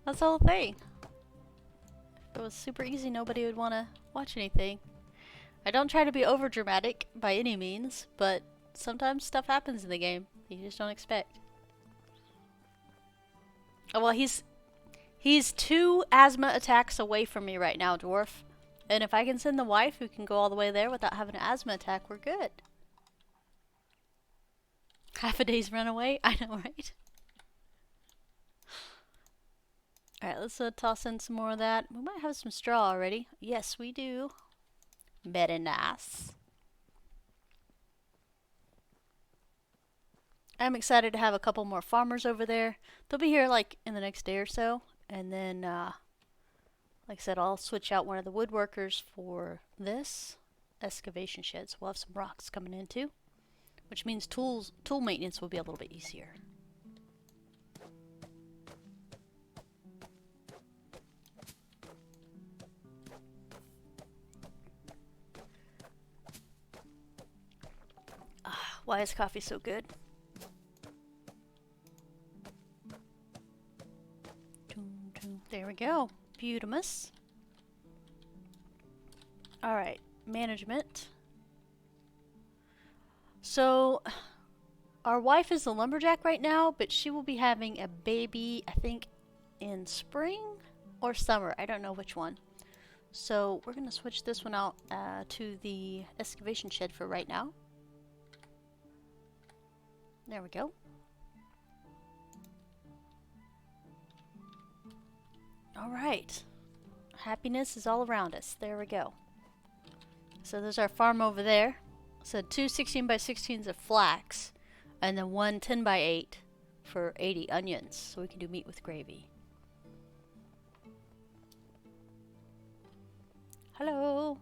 That's the whole thing. If it was super easy, nobody would want to watch anything. I don't try to be over dramatic by any means, but sometimes stuff happens in the game you just don't expect. Oh, well, he's 2 asthma attacks away from me right now, dwarf. And if I can send the wife who can go all the way there without having an asthma attack, we're good. Half a day's run away? I know, right? Alright, let's toss in some more of that. We might have some straw already. Yes, we do. Very nice. I'm excited to have a couple more farmers over there. They'll be here like in the next day or so. And then, like I said, I'll switch out one of the woodworkers for this excavation shed. So we'll have some rocks coming in too. Which means tool maintenance will be a little bit easier. Why is coffee so good? There we go. Beautimus. Alright, management. So, our wife is the lumberjack right now, but she will be having a baby, I think, in spring or summer. I don't know which one. So, we're going to switch this one out to the excavation shed for right now. There we go. Alright. Happiness is all around us. There we go. So there's our farm over there. So 2 16x16s of flax. And then 1 10x8 for 80 onions. So we can do meat with gravy. Hello.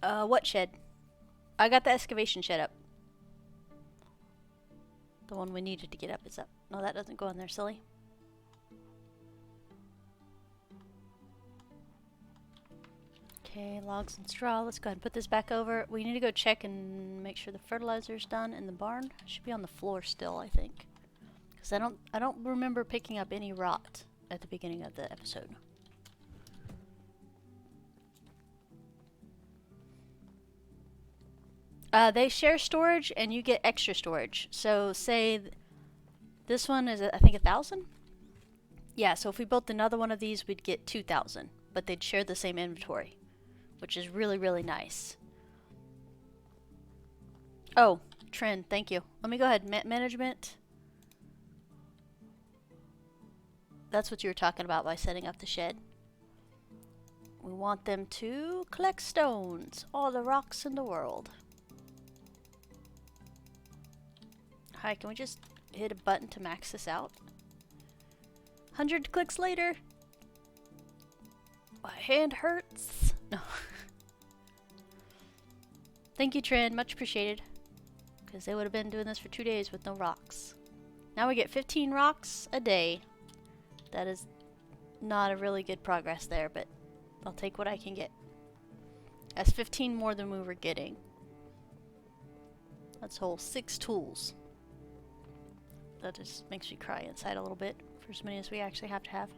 What shed? I got the excavation shed up. The one we needed to get up is up. No, that doesn't go in there, silly. Okay, logs and straw. Let's go ahead and put this back over. We need to go check and make sure the fertilizer's done in the barn. It should be on the floor still, I think. Because I don't remember picking up any rot at the beginning of the episode. They share storage and you get extra storage. So say this one is, I think, 1,000? Yeah, so if we built another one of these, we'd get 2,000. But they'd share the same inventory, which is really, really nice. Oh, trend, thank you. Let me go ahead. Management. That's what you were talking about by setting up the shed. We want them to collect stones. All the rocks in the world. Hi, can we just hit a button to max this out? 100 clicks later. My hand hurts. No. Thank you, Trin. Much appreciated. Because they would have been doing this for 2 days with no rocks. Now we get 15 rocks a day. That is not a really good progress there, but I'll take what I can get. That's 15 more than we were getting. That's a whole 6 tools. That just makes me cry inside a little bit for as many as we actually have to have.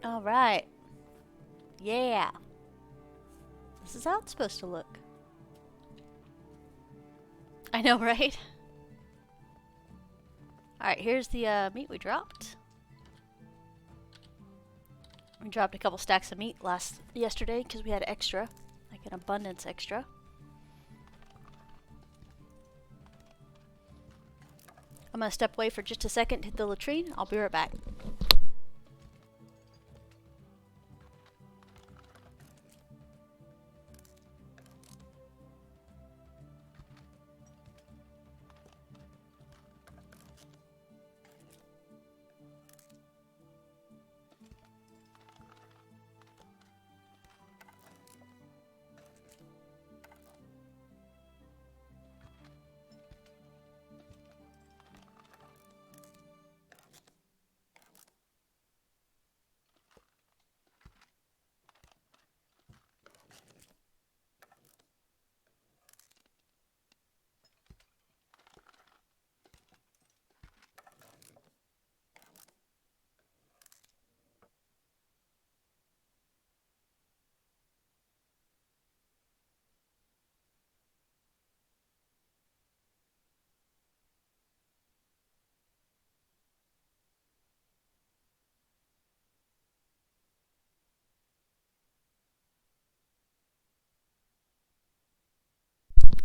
Alright. Yeah. This is how it's supposed to look. I know, right? Alright, here's the meat we dropped. We dropped a couple stacks of meat yesterday because we had extra, like an abundance extra. I'm gonna step away for just a second to hit the latrine. I'll be right back.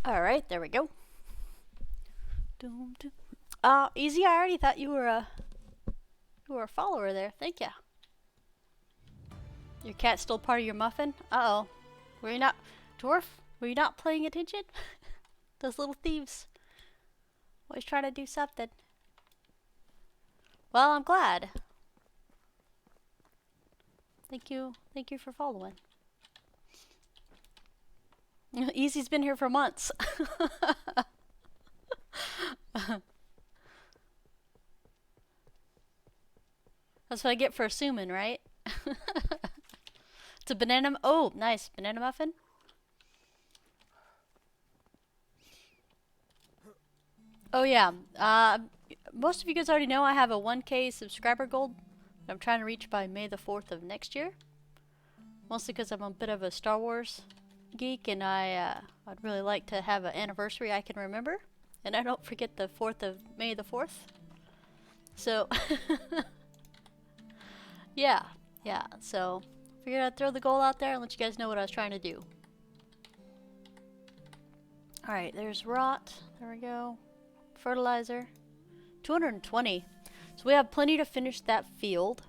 Alright, there we go. Easy, I already thought you were a follower there. Thank ya. Your cat's still part of your muffin? Uh-oh. Were you not... Dwarf? Were you not paying attention? Those little thieves. Always trying to do something. Well, I'm glad. Thank you. Thank you for following. Easy's been here for months. That's what I get for assuming, right? It's a banana... Oh, nice. Banana muffin? Oh, yeah. Most of you guys already know I have a 1K subscriber goal that I'm trying to reach by May the 4th of next year. Mostly because I'm a bit of a Star Wars geek, and I'd really like to have an anniversary I can remember. And I don't forget the 4th of May the 4th. So... Yeah, so figured I'd throw the goal out there and let you guys know what I was trying to do. Alright, there's rot. There we go. Fertilizer. 220. So we have plenty to finish that field.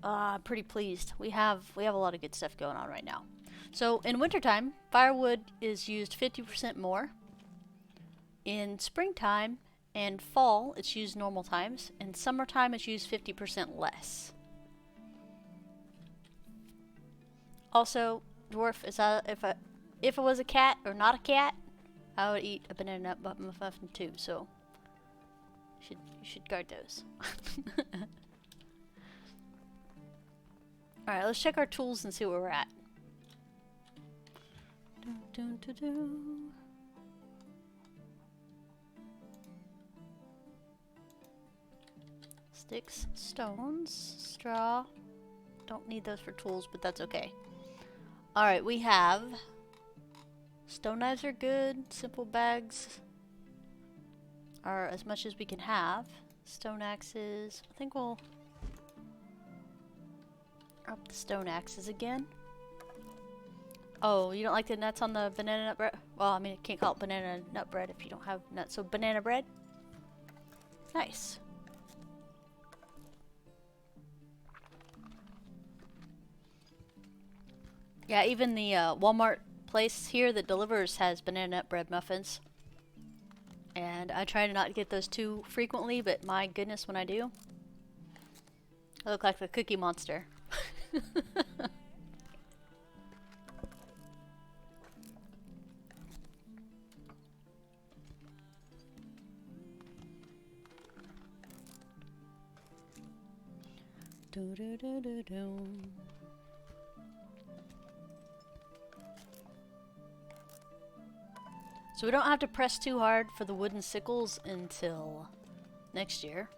I'm pretty pleased. We have a lot of good stuff going on right now. So in wintertime, firewood is used 50% more. In springtime and fall, it's used normal times. In summertime, it's used 50% less. Also, dwarf, if it was a cat or not a cat, I would eat a banana nut muffin too. So, you should guard those. All right, let's check our tools and see where we're at. Dun, dun, dun, dun. Sticks, stones, straw. Don't need those for tools, but that's okay. Alright, we have... Stone knives are good. Simple bags are as much as we can have. Stone axes. I think we'll... up the stone axes again. Oh, you don't like the nuts on the banana nut bread? Well, I mean, I can't call it banana nut bread if you don't have nuts. So, banana bread? Nice. Yeah, even the Walmart place here that delivers has banana nut bread muffins. And I try to not get those too frequently, but my goodness, when I do, I look like the Cookie Monster. Do, do, do, do, do. So we don't have to press too hard for the wooden sickles until next year.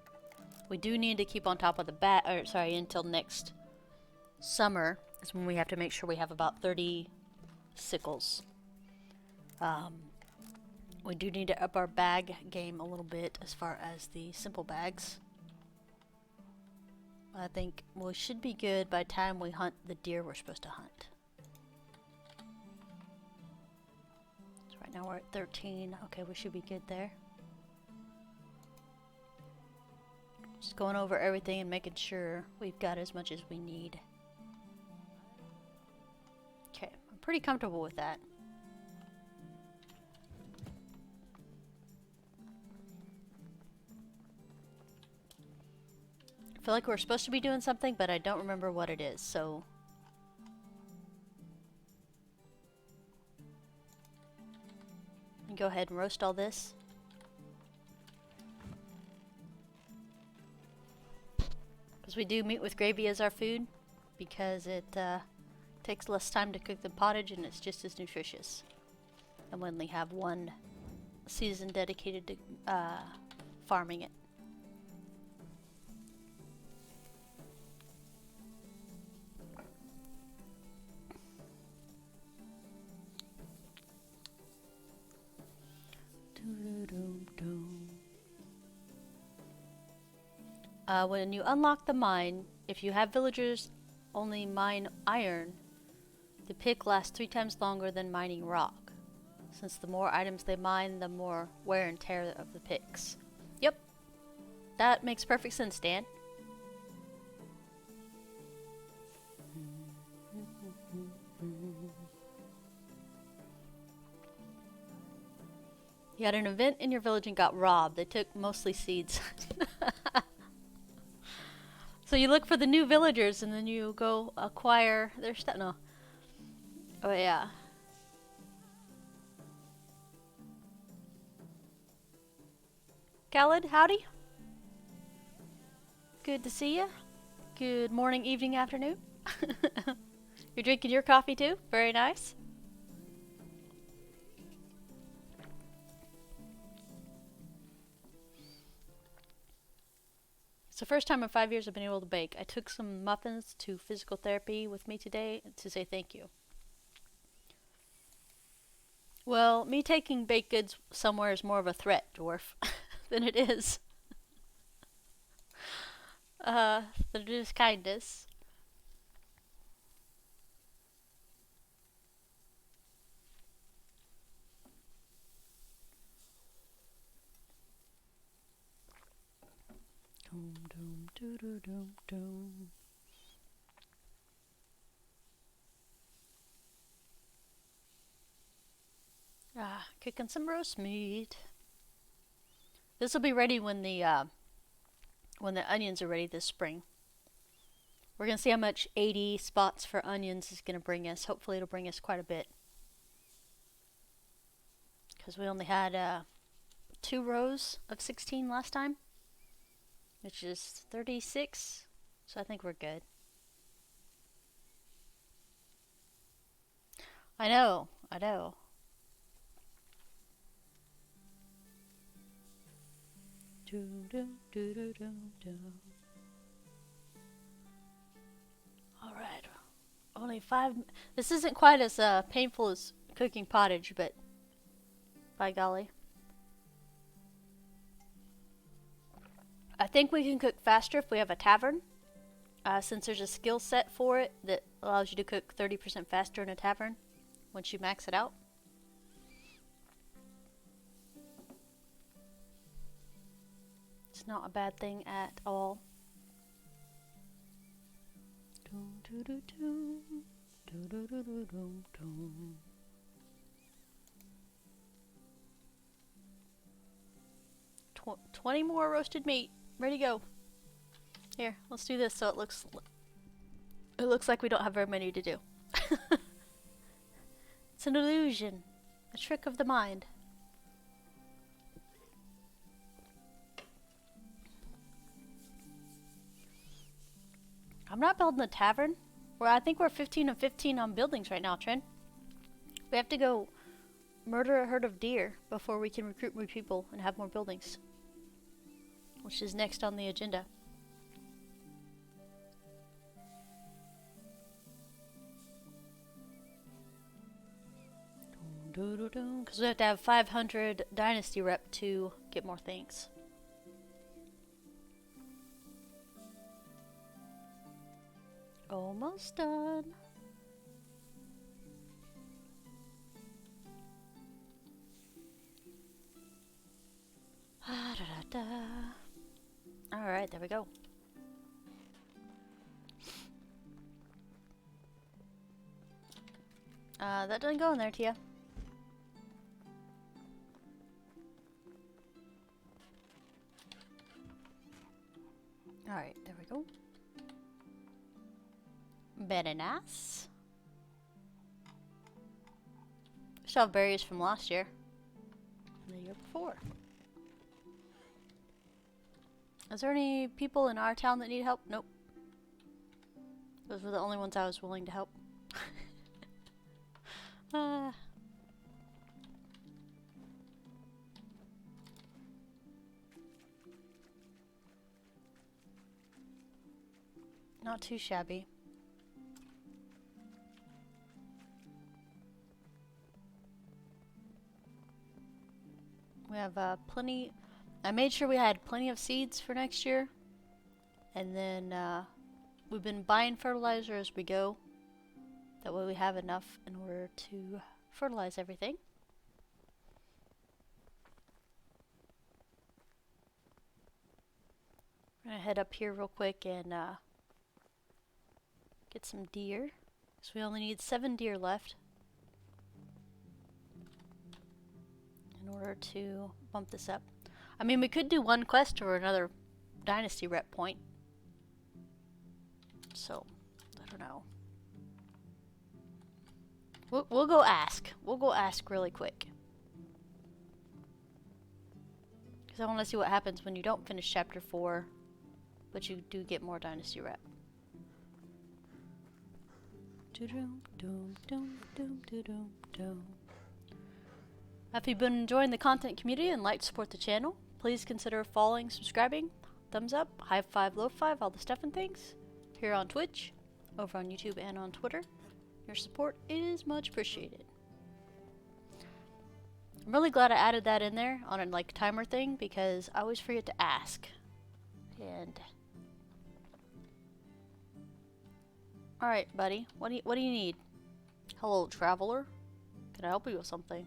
We do need to keep on top of the until next summer is when we have to make sure we have about 30 sickles. We do need to up our bag game a little bit as far as the simple bags. I think we should be good by the time we hunt the deer we're supposed to hunt. Now we're at 13. Okay, we should be good there. Just going over everything and making sure we've got as much as we need. Okay, I'm pretty comfortable with that. I feel like we're supposed to be doing something, but I don't remember what it is, so... Go ahead and roast all this. Because we do meat with gravy as our food, because it takes less time to cook than pottage and it's just as nutritious. And we only have one season dedicated to farming it. When you unlock the mine, if you have villagers only mine iron, the pick lasts 3 times longer than mining rock. since the more items they mine, the more wear and tear of the picks. Yep, that makes perfect sense, Dan. You had an event in your village and got robbed. They took mostly seeds. So you look for the new villagers and then you go acquire their stuff. No. Oh, yeah. Khaled, howdy. Good to see you. Good morning, evening, afternoon. You're drinking your coffee too? Very nice. It's the first time in 5 years I've been able to bake. I took some muffins to physical therapy with me today to say thank you. Well, me taking baked goods somewhere is more of a threat, dwarf, than it is. Than it is kindness. Doom, doom, doo, doo, doom, doom. Cooking some roast meat. This will be ready when the onions are ready this spring. We're gonna see how much 80 spots for onions is gonna bring us. Hopefully, it'll bring us quite a bit. Because we only had 2 rows of 16 last time, which is 36. So I think we're good. I know. Alright. Only 5. This isn't quite as painful as cooking pottage, but by golly. I think we can cook faster if we have a tavern. Since there's a skill set for it that allows you to cook 30% faster in a tavern once you max it out. It's not a bad thing at all. 20 more roasted meat. Ready to go. Here, let's do this so it looks like we don't have very many to do. It's an illusion. A trick of the mind. I'm not building a tavern. I think we're 15 and 15 on buildings right now, Trin. We have to go murder a herd of deer before we can recruit more people and have more buildings. Which is next on the agenda. Because we have to have 500 Dynasty rep to get more things. Almost done. Alright, there we go. That doesn't go in there, Tia. Alright, there we go. Very nice. Still have berries from last year. And the year before. Is there any people in our town that need help? Nope. Those were the only ones I was willing to help. Not too shabby. We have plenty. I made sure we had plenty of seeds for next year. And then we've been buying fertilizer as we go. That way we have enough in order to fertilize everything. I'm gonna head up here real quick and get some deer. So we only need 7 deer left in order to bump this up. I mean, we could do one quest or another Dynasty rep point. So, I don't know. We'll go ask. We'll go ask really quick. Because I want to see what happens when you don't finish Chapter 4, but you do get more Dynasty rep. If you've been enjoying the content community and like to support the channel, please consider following, subscribing, thumbs up, high five, low five, all the stuff and things. Here on Twitch, over on YouTube, and on Twitter. Your support is much appreciated. I'm really glad I added that in there on a like timer thing because I always forget to ask. And all right, buddy, what do you need? Hello, traveler. Can I help you with something?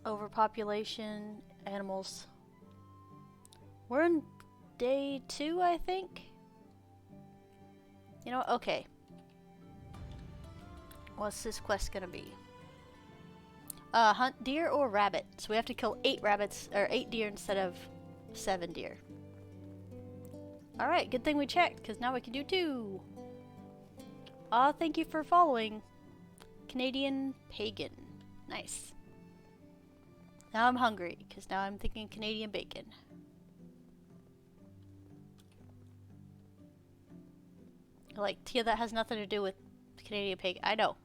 Overpopulation, animals. We're in day 2, I think. You know what? Okay. What's this quest gonna be? Hunt deer or rabbit. So we have to kill 8 rabbits, or 8 deer instead of 7 deer. Alright, good thing we checked, because now we can do 2. Thank you for following. Canadian Pagan. Nice. Now I'm hungry, because now I'm thinking Canadian bacon. Like, Tia, that has nothing to do with Canadian pig. I know.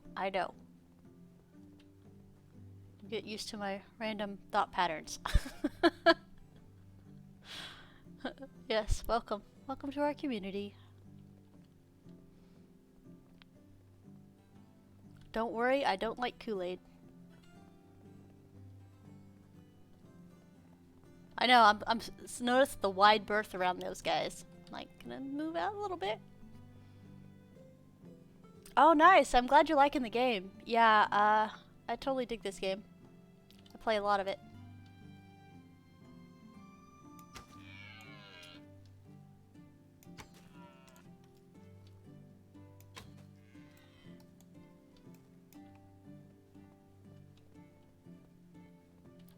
Get used to my random thought patterns. Yes, welcome. Welcome to our community. Don't worry, I don't like Kool-Aid. I know, I'm notice the wide berth around those guys. Like, gonna move out a little bit. Oh, nice. I'm glad you're liking the game. Yeah, I totally dig this game. I play a lot of it.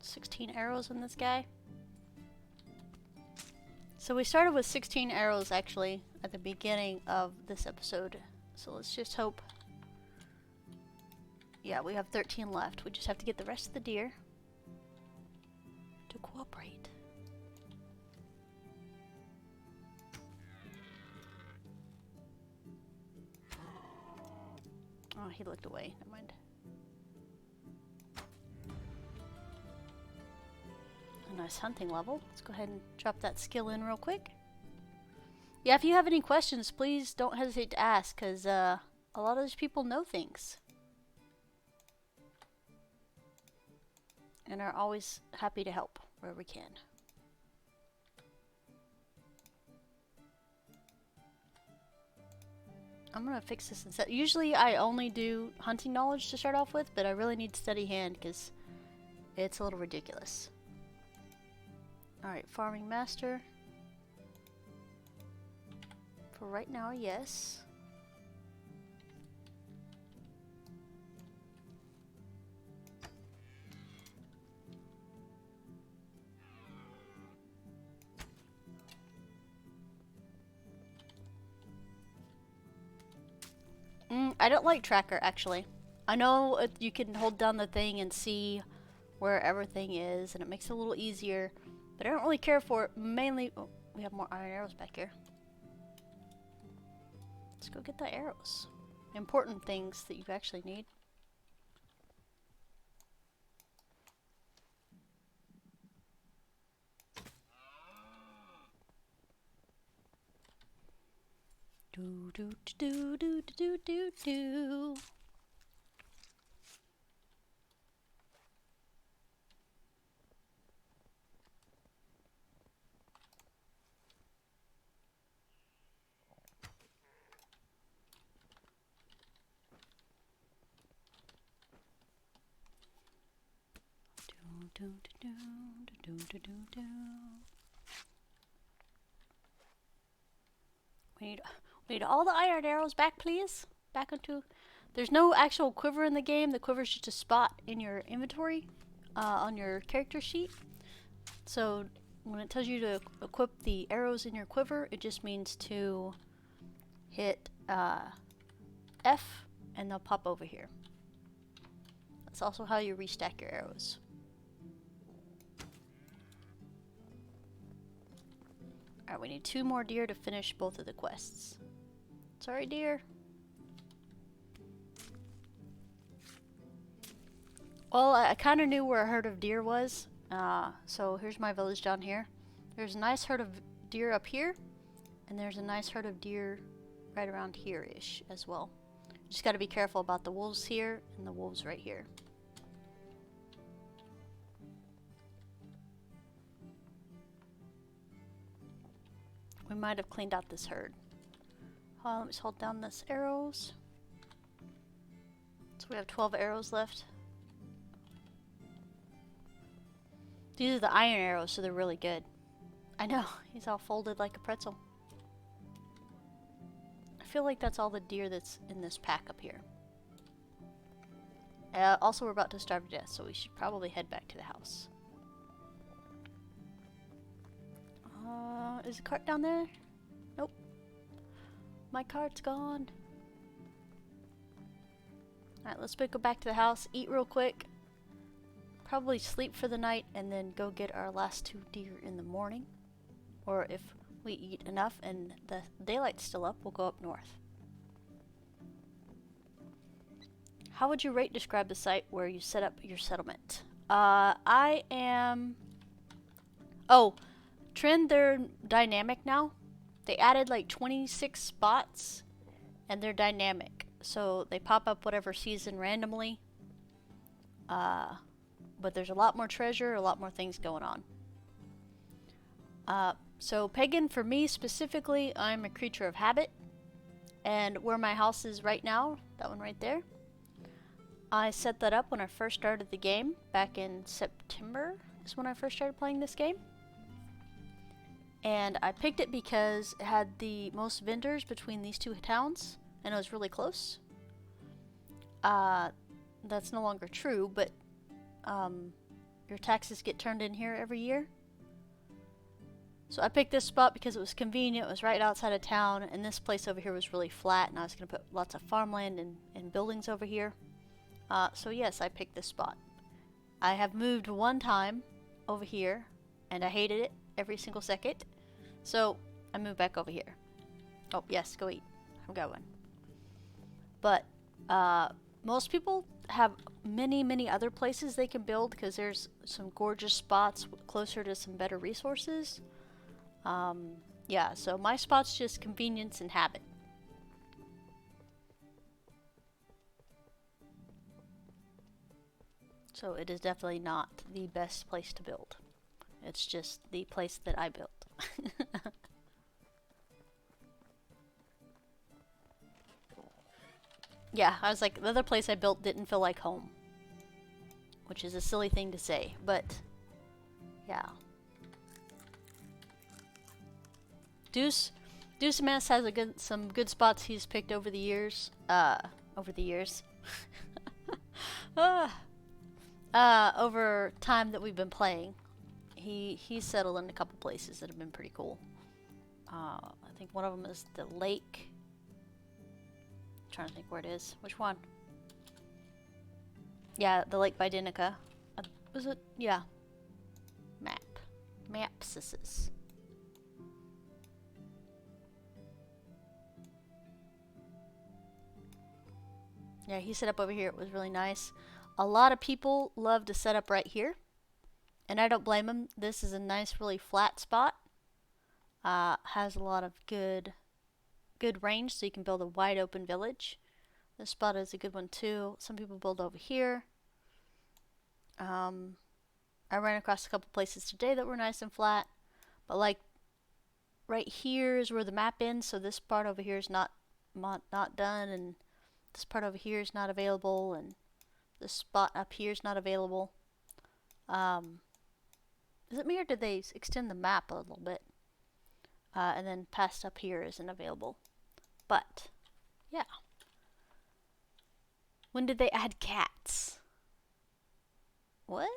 $16 arrows in this guy. So we started with 16 arrows actually at the beginning of this episode. So let's just hope. Yeah, we have 13 left. We just have to get the rest of the deer to cooperate. Oh, he looked away. Never mind. A nice hunting level. Let's go ahead and drop that skill in real quick. Yeah, if you have any questions, please don't hesitate to ask, because a lot of these people know things. And are always happy to help where we can. I'm gonna fix this instead. Usually I only do hunting knowledge to start off with, but I really need steady hand because it's a little ridiculous. Alright, farming master. For right now, yes. I don't like tracker, actually. I know you can hold down the thing and see where everything is, and it makes it a little easier, but I don't really care for it, mainly... Oh, we have more iron arrows back here. Let's go get the arrows. Important things that you actually need. Do do do do do do do. Do do do do do do do do. We need all the iron arrows back, please. Back into... There's no actual quiver in the game. The quiver is just a spot in your inventory on your character sheet. So when it tells you to equip the arrows in your quiver, it just means to hit F and they'll pop over here. That's also how you restack your arrows. Alright, we need 2 more deer to finish both of the quests. Sorry, deer. Well, I kind of knew where a herd of deer was. So here's my village down here. There's a nice herd of deer up here. And there's a nice herd of deer right around here-ish as well. Just got to be careful about the wolves here and the wolves right here. We might have cleaned out this herd. Let me just hold down this arrows. So we have 12 arrows left. These are the iron arrows, so they're really good. I know, he's all folded like a pretzel. I feel like that's all the deer that's in this pack up here. Also, we're about to starve to death, so we should probably head back to the house. Is the cart down there? Nope. My cart's gone. Alright, let's go back to the house, eat real quick. Probably sleep for the night and then go get our last 2 deer in the morning. Or if we eat enough and the daylight's still up, we'll go up north. How would you describe the site where you set up your settlement? I am... Oh, trend, they're dynamic now. They added like 26 spots and they're dynamic. So they pop up whatever season randomly. But there's a lot more treasure, a lot more things going on. So pagan, for me specifically, I'm a creature of habit. And where my house is right now, that one right there, I set that up when I first started the game. Back in September is when I first started playing this game. And I picked it because it had the most vendors between these 2 towns. And it was really close. That's no longer true, but your taxes get turned in here every year. So I picked this spot because it was convenient. It was right outside of town, and this place over here was really flat, and I was going to put lots of farmland and buildings over here. So yes, I picked this spot. I have moved 1 time over here, and I hated it every single second. So I moved back over here. Oh yes, go eat. I'm going. But most people have many other places they can build because there's some gorgeous spots closer to some better resources. Yeah, so my spot's just convenience and habit. So it is definitely not the best place to build. It's just the place that I built. Yeah, I was like, the other place I built didn't feel like home. Which is a silly thing to say, but yeah. Deuce Mass has some good spots he's picked over the years. Over time that we've been playing. He's settled in a couple places that have been pretty cool. I think one of them is the lake. I'm trying to think where it is. Which one? Yeah, the lake by Dinica. Was it? Yeah. Mapsises. Yeah, he set up over here. It was really nice. A lot of people love to set up right here. And I don't blame them. This is a nice, really flat spot. Has a lot of good range, so you can build a wide open village. This spot is a good one too. Some people build over here. I ran across a couple places today that were nice and flat. But like right here is where the map ends, so this part over here is not done, and this part over here is not available, and this spot up here is not available. Is it me or did they extend the map a little bit? And then past up here isn't available. But, yeah. When did they add cats? What?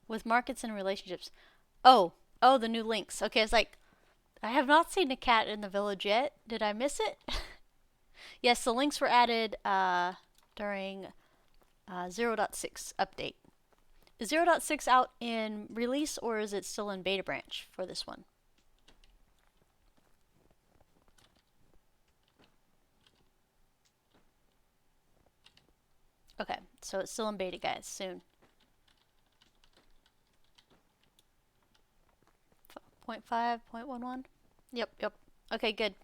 With markets and relationships. Oh, the new links. Okay, it's like, I have not seen a cat in the village yet. Did I miss it? Yes, the links were added during 0.6 update. Is 0.6 out in release, or is it still in beta branch for this one? Okay, so it's still in beta, guys, soon. 0.5, 0.11? Yep. Okay, good.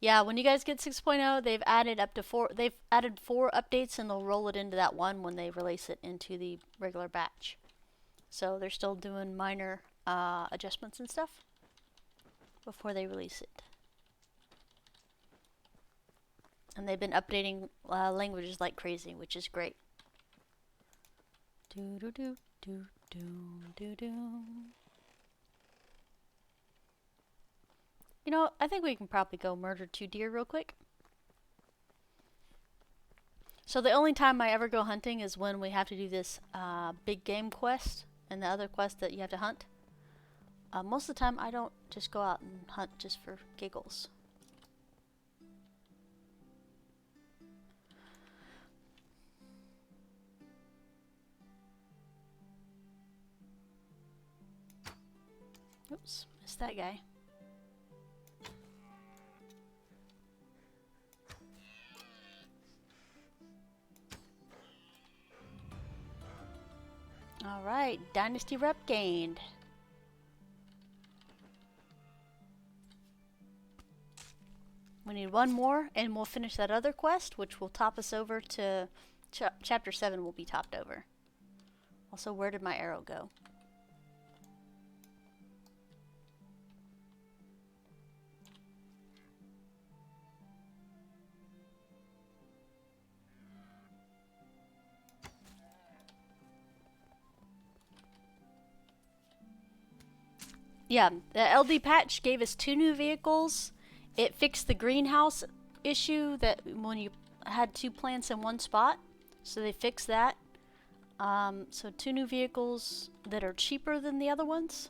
Yeah, when you guys get 6.0, they've added up to 4. They've added 4 updates, and they'll roll it into that one when they release it into the regular batch. So they're still doing minor adjustments and stuff before they release it. And they've been updating languages like crazy, which is great. Do do do do do do do. You know, I think we can probably go murder 2 deer real quick. So the only time I ever go hunting is when we have to do this big game quest and the other quest that you have to hunt. Most of the time I don't just go out and hunt just for giggles. Oops, missed that guy. Alright, Dynasty rep gained. We need 1 more and we'll finish that other quest, which will top us over to chapter 7 will be topped over. Also, where did my arrow go? Yeah, the LD patch gave us 2 new vehicles. It fixed the greenhouse issue that when you had 2 plants in one spot. So they fixed that. So 2 new vehicles that are cheaper than the other ones.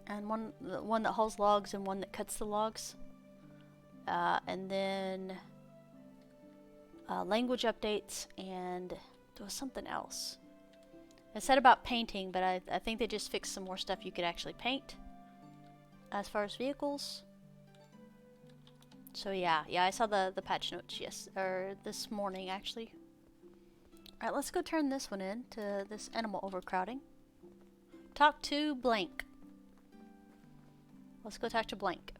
And one that hauls logs and one that cuts the logs. And then language updates, and there was something else. It said about painting, but I think they just fixed some more stuff you could actually paint as far as vehicles. So yeah, I saw the patch notes this morning actually. Alright, let's go turn this one in to this animal overcrowding. Talk to blank. Let's go talk to blank.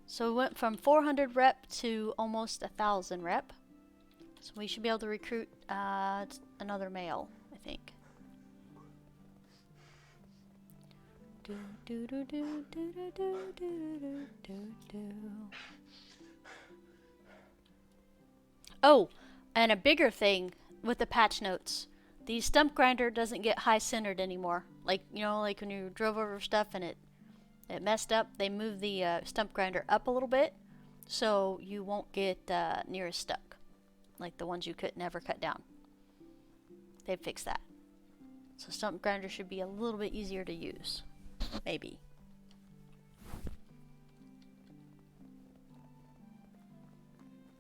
So we went from 400 rep to almost 1,000 rep. So we should be able to recruit another male, I think. Oh, and a bigger thing with the patch notes. The stump grinder doesn't get high centered anymore. Like, you know, like when you drove over stuff and it messed up, they moved the stump grinder up a little bit so you won't get near as stuck like the ones you could never cut down. They fixed that. So stump grinder should be a little bit easier to use. Maybe.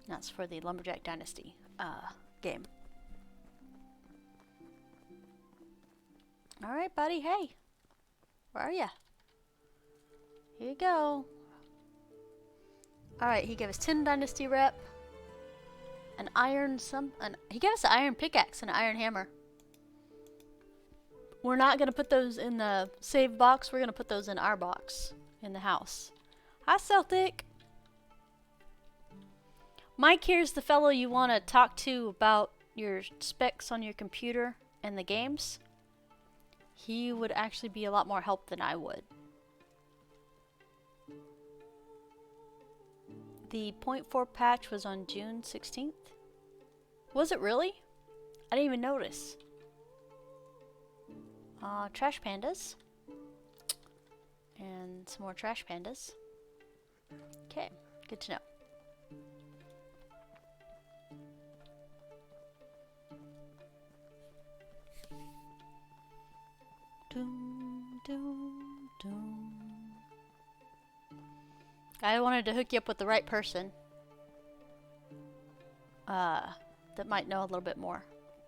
That's for the Lumberjack Dynasty game. Alright, buddy, hey. Where are ya? Here you go. Alright, he gave us 10 Dynasty rep. He gave us an iron pickaxe and an iron hammer. We're not going to put those in the save box. We're going to put those in our box in the house. Hi, Celtic. Mike here's the fellow you want to talk to about your specs on your computer and the games. He would actually be a lot more help than I would. The .4 patch was on June 16th. Was it really? I didn't even notice. Trash pandas. And some more trash pandas. Okay, good to know. Doom, doom, doom. I wanted to hook you up with the right person. That might know a little bit more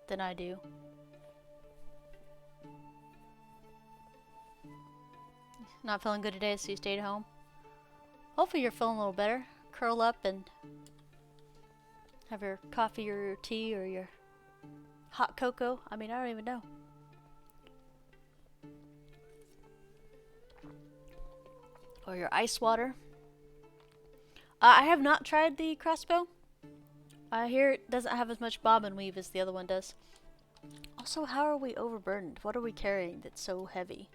than I do. Not feeling good today, so you stayed home. Hopefully you're feeling a little better. Curl up and have your coffee or your tea or your hot cocoa. I mean, I don't even know. Or your ice water. I have not tried the crossbow. I hear it doesn't have as much bob and weave as the other one does. Also, how are we overburdened? What are we carrying that's so heavy?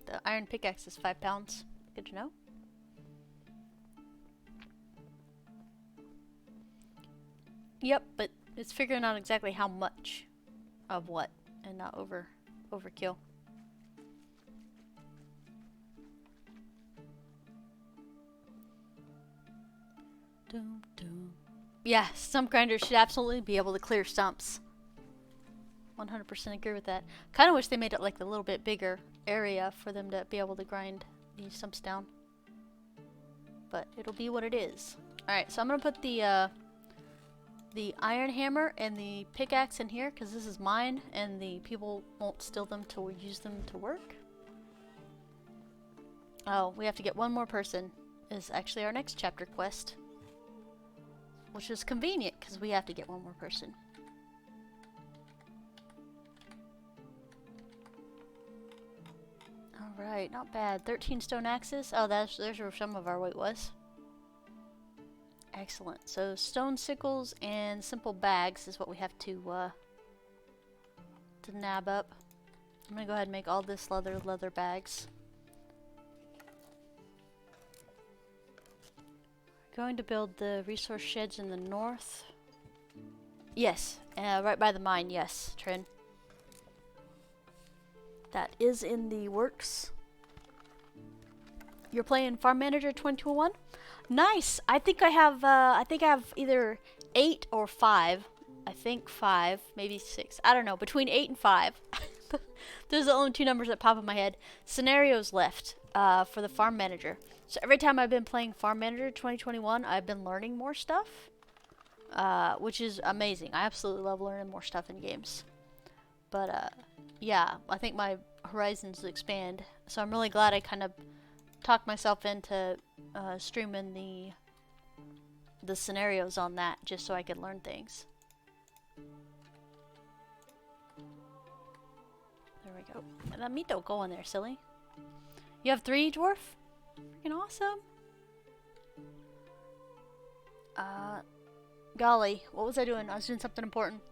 The iron pickaxe is 5 pounds. Good to know. Yep, but it's figuring out exactly how much of what and not overkill. Doom, doom. Yeah, stump grinders should absolutely be able to clear stumps. 100% agree with that. Kind of wish they made it like a little bit bigger area for them to be able to grind these stumps down. But it'll be what it is. Alright, so I'm going to put the iron hammer and the pickaxe in here because this is mine and the people won't steal them to use them to work. Oh, we have to get one more person. Is actually our next chapter quest. Which is convenient because we have to get one more person. Alright, not bad. 13 stone axes. Oh, there's where some of our weight was. Excellent. So stone sickles and simple bags is what we have to nab up. I'm gonna go ahead and make all this leather bags. Going to build the resource sheds in the north. Yes, right by the mine. Yes, Trin. That is in the works. You're playing Farm Manager 2021? Nice. I think I have either 8 or 5. I think 5, maybe 6. I don't know. Between 8 and 5. Those are the only 2 numbers that pop in my head. Scenarios left for the Farm Manager. So every time I've been playing Farm Manager 2021, I've been learning more stuff, which is amazing. I absolutely love learning more stuff in games. But yeah, I think my horizons expand. So I'm really glad I kind of talked myself into streaming the scenarios on that, just so I could learn things. There we go. That meat don't go in there, silly. You have 3, dwarf? Freaking awesome. Golly, what was I doing? I was doing something important.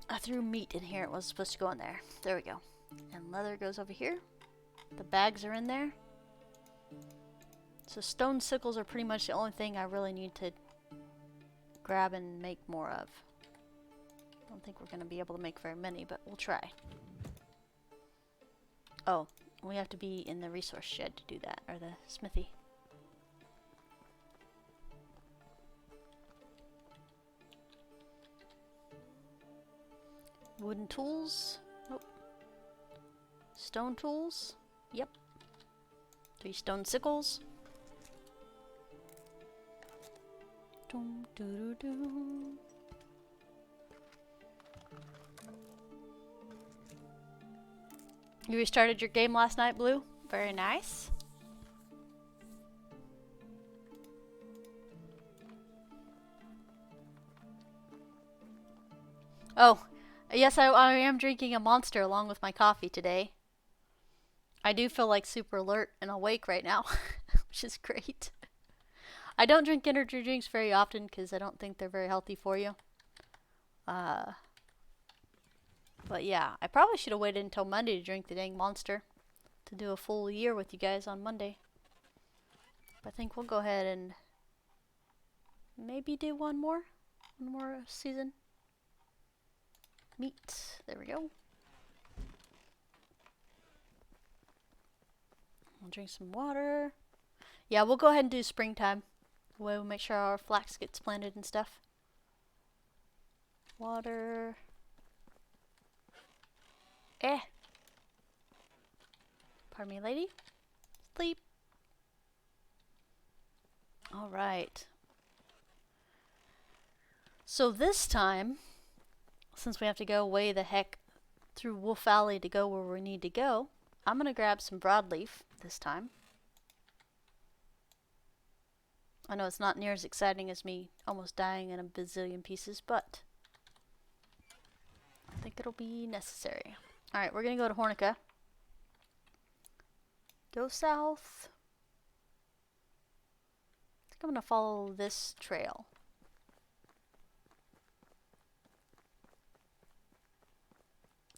I threw meat in here. It was supposed to go in there. There we go. And leather goes over here. The bags are in there. So stone sickles are pretty much the only thing I really need to grab and make more of. I don't think we're going to be able to make very many, but we'll try. Oh, we have to be in the resource shed to do that, or the smithy. Wooden tools? Nope. Stone tools? Yep. 3 stone sickles. Dum, doo, doo, doo. You restarted your game last night, Blue? Very nice. Oh, yes, I am drinking a Monster along with my coffee today. I do feel like super alert and awake right now, which is great. I don't drink energy drinks very often because I don't think they're very healthy for you. But yeah, I probably should have waited until Monday to drink the dang monster to do a full year with you guys on Monday. But I think we'll go ahead and maybe do one more season. Meat. There we go. I'll drink some water. Yeah, we'll go ahead and do springtime. We'll make sure our flax gets planted and stuff. Water. Pardon me, lady. Sleep. Alright. So this time, since we have to go way the heck through Wolf Valley to go where we need to go, I'm going to grab some broadleaf this time. I know it's not near as exciting as me almost dying in a bazillion pieces, but I think it'll be necessary. Alright, we're going to go to Hornica. Go south. I think I'm going to follow this trail.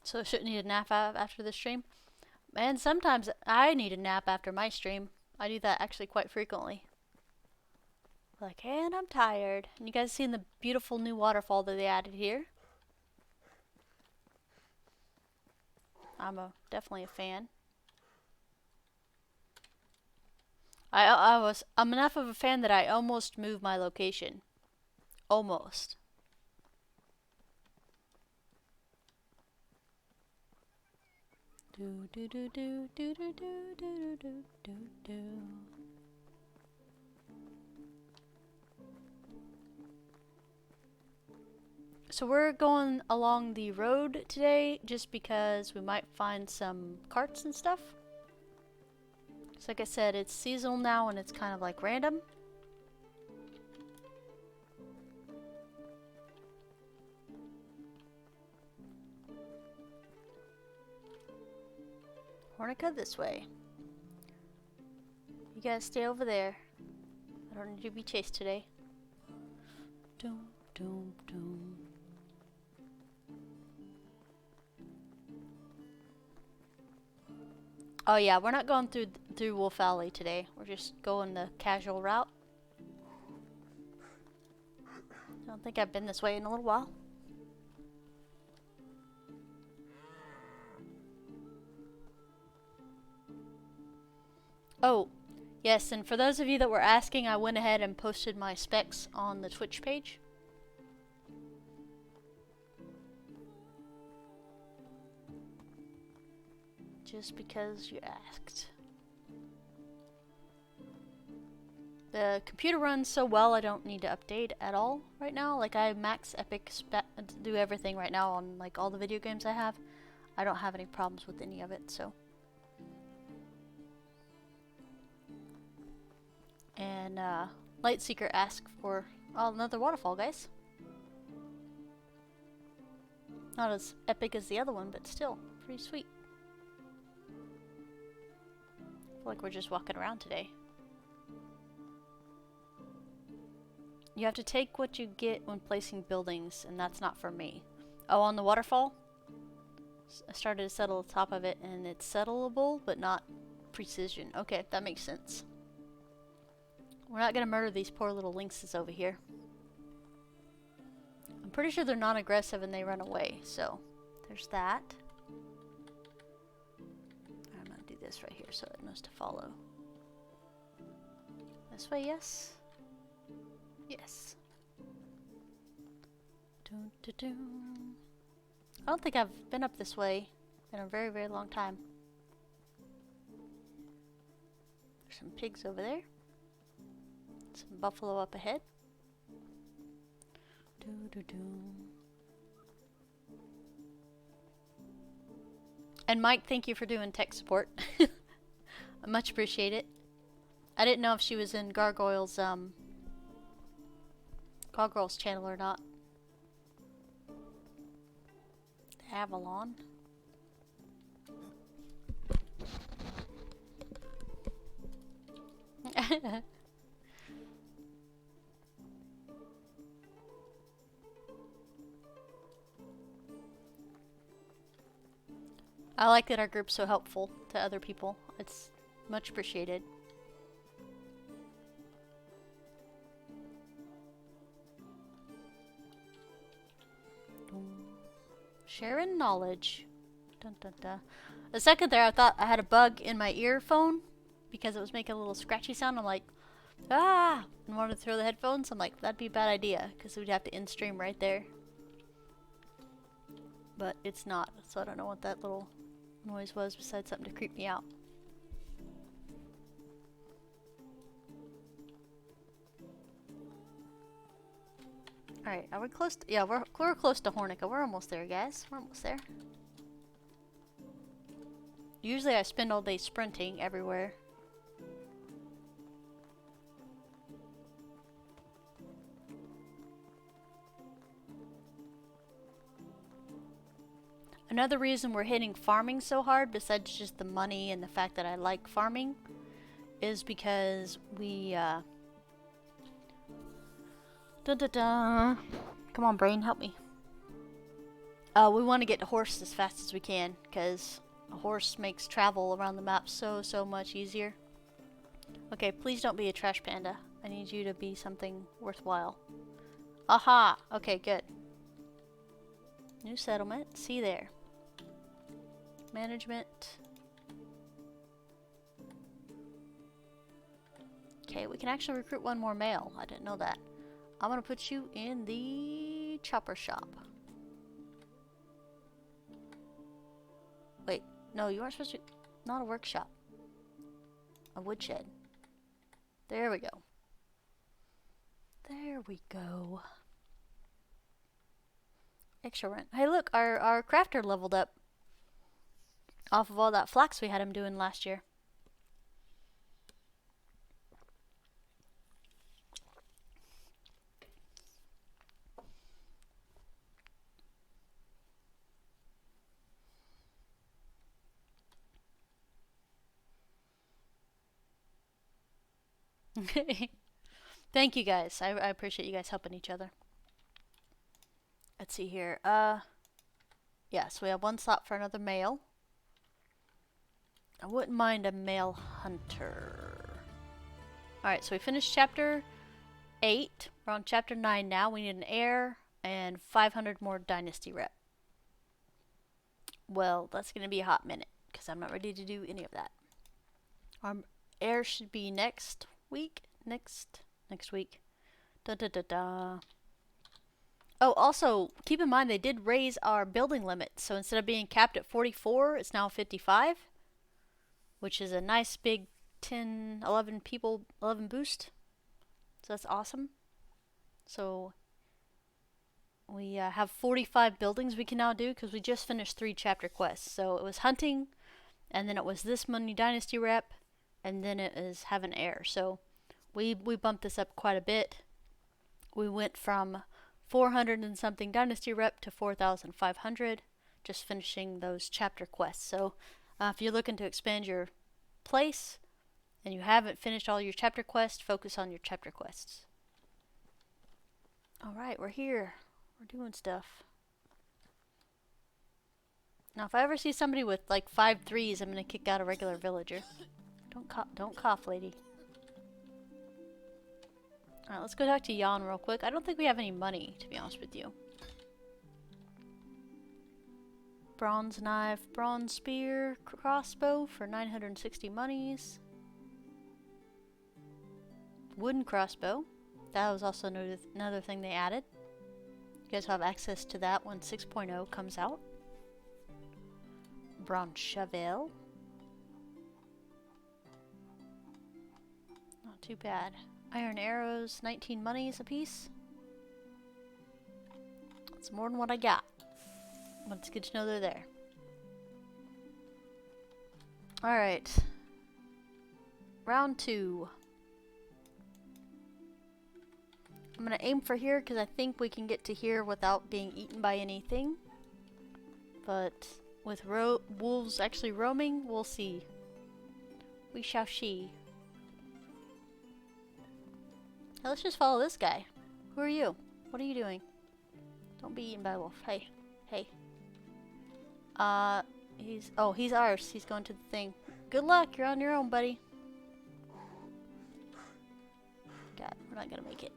So I shouldn't need a nap after this stream. And sometimes I need a nap after my stream. I do that actually quite frequently. Like, and I'm tired. And you guys seen the beautiful new waterfall that they added here? I'm definitely a fan. I'm enough of a fan that I almost moved my location. Almost. Do do do do do do do do do do do. So we're going along the road today just because we might find some carts and stuff. So like I said, it's seasonal now and it's kind of like random. Hornica this way. You guys stay over there. I don't need to be chased today. Doom, doom, doom. Oh yeah, we're not going through Wolf Valley today. We're just going the casual route. I don't think I've been this way in a little while. Oh, yes, and for those of you that were asking, I went ahead and posted my specs on the Twitch page. Just because you asked. The computer runs so well I don't need to update at all right now. Like I max epic do everything right now on like all the video games I have. I don't have any problems with any of it, so. And Lightseeker asked for another waterfall, guys. Not as epic as the other one, but still pretty sweet. I feel like we're just walking around today. You have to take what you get when placing buildings, and that's not for me. Oh, on the waterfall? I started to settle the top of it, and it's settleable, but not precision. Okay, that makes sense. We're not gonna murder these poor little lynxes over here. I'm pretty sure they're non-aggressive and they run away, so there's that. I'm gonna do this right here so it knows to follow. This way, yes? Yes. Dun, dun, dun. I don't think I've been up this way in a very, very long time. There's some pigs over there. Some buffalo up ahead. Doo doo doo. And Mike, thank you for doing tech support. I much appreciate it. I didn't know if she was in Gargoyle's channel or not. Avalon. I like that our group's so helpful to other people. It's much appreciated. Sharing knowledge. Dun, dun, dun. A second there, I thought I had a bug in my earphone because it was making a little scratchy sound. I'm like, ah! And wanted to throw the headphones. I'm like, that'd be a bad idea because we'd have to in stream right there. But it's not, so I don't know what that little noise was besides something to creep me out. Alright, are we close to, yeah, we're close to Hornica. We're almost there, guys. We're almost there. Usually I spend all day sprinting everywhere. Another reason we're hitting farming so hard, besides just the money and the fact that I like farming, is because we, come on, brain, help me. We want to get a horse as fast as we can, because a horse makes travel around the map so much easier. Okay, please don't be a trash panda. I need you to be something worthwhile. Aha! Okay, good. New settlement. See there. Management. Okay, we can actually recruit one more male. I didn't know that. I'm gonna put you in the chopper shop. Wait, no, you aren't supposed to. Not a workshop. A woodshed. There we go. There we go. Extra rent. Hey, look, our crafter leveled up off of all that flax we had him doing last year. Thank you guys. I appreciate you guys helping each other. Let's see here. Yeah, so we have one slot for another male. I wouldn't mind a male hunter. Alright, so we finished chapter 8. We're on chapter 9 now. We need an heir and 500 more dynasty rep. Well, that's going to be a hot minute because I'm not ready to do any of that. Our heir should be next week. Next week. Da da da da. Oh, also, keep in mind they did raise our building limit. So instead of being capped at 44, it's now 55. Which is a nice big 10, 11 people, 11 boost. So that's awesome. So we have 45 buildings we can now do because we just finished 3 chapter quests. So it was hunting, and then it was this money dynasty rep, and then it is have an heir. So we bumped this up quite a bit. We went from 400 and something dynasty rep to 4,500, just finishing those chapter quests. So if you're looking to expand your place and you haven't finished all your chapter quests, focus on your chapter quests. Alright, we're here. We're doing stuff. Now if I ever see somebody with like 5 3s, I'm gonna kick out a regular villager. Don't cough, lady. Alright, let's go talk to Jan real quick. I don't think we have any money, to be honest with you. Bronze knife, bronze spear, crossbow for 960 monies. Wooden crossbow. That was also another thing they added. You guys will have access to that when 6.0 comes out. Bronze shovel. Not too bad. Iron arrows, 19 monies a piece. That's more than what I got. But it's good to know they're there. Alright. Round 2. I'm going to aim for here because I think we can get to here without being eaten by anything. But with wolves actually roaming, we'll see. We shall see. Now let's just follow this guy. Who are you? What are you doing? Don't be eaten by a wolf. Hey. Hey. he's ours. He's going to the thing. Good luck. You're on your own, buddy. God, we're not gonna make it.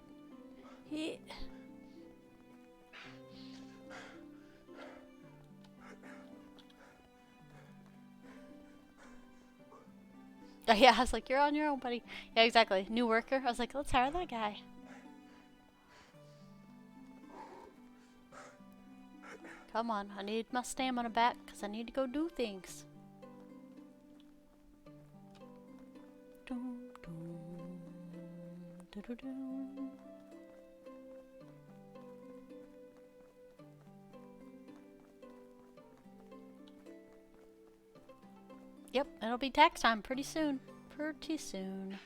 Oh, yeah, I was like, you're on your own, buddy. Yeah, exactly. New worker. I was like, let's hire that guy. Come on, I need my stamina back because I need to go do things. Dum, dum, doo -doo -doo. Yep, it'll be tax time pretty soon. Pretty soon.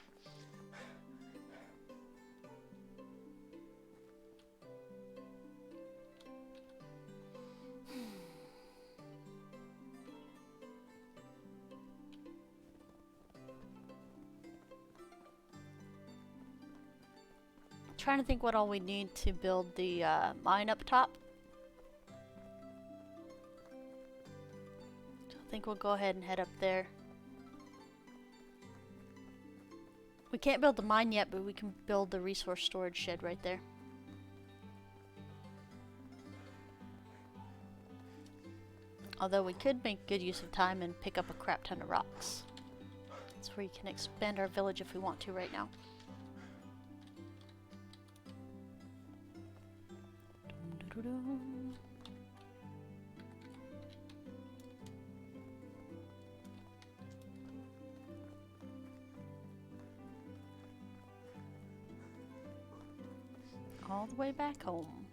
Trying to think what all we need to build the mine up top. So I think we'll go ahead and head up there. We can't build the mine yet, but we can build the resource storage shed right there. Although we could make good use of time and pick up a crap ton of rocks. That's where you can expand our village if we want to right now. All the way back home.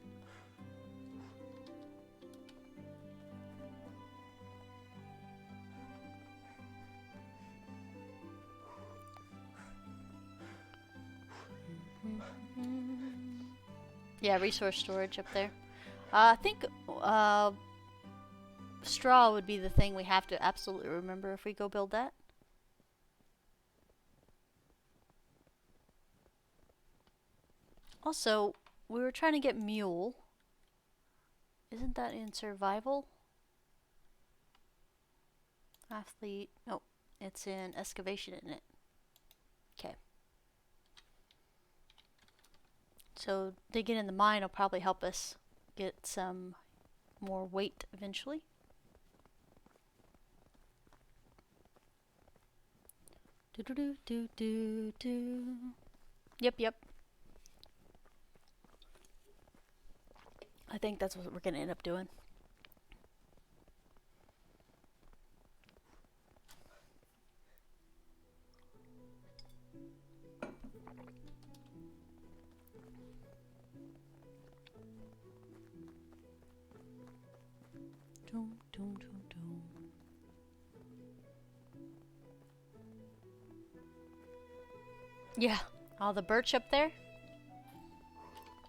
Yeah, resource storage up there. I think straw would be the thing we have to absolutely remember if we go build that. Also, we were trying to get mule. Isn't that in survival? Athlete. No, it's in excavation, isn't it? Okay. So digging in the mine will probably help us get some more weight eventually. Do do do do do do. Yep, yep. I think that's what we're gonna end up doing. Dum, dum, dum, dum. Yeah, all the birch up there.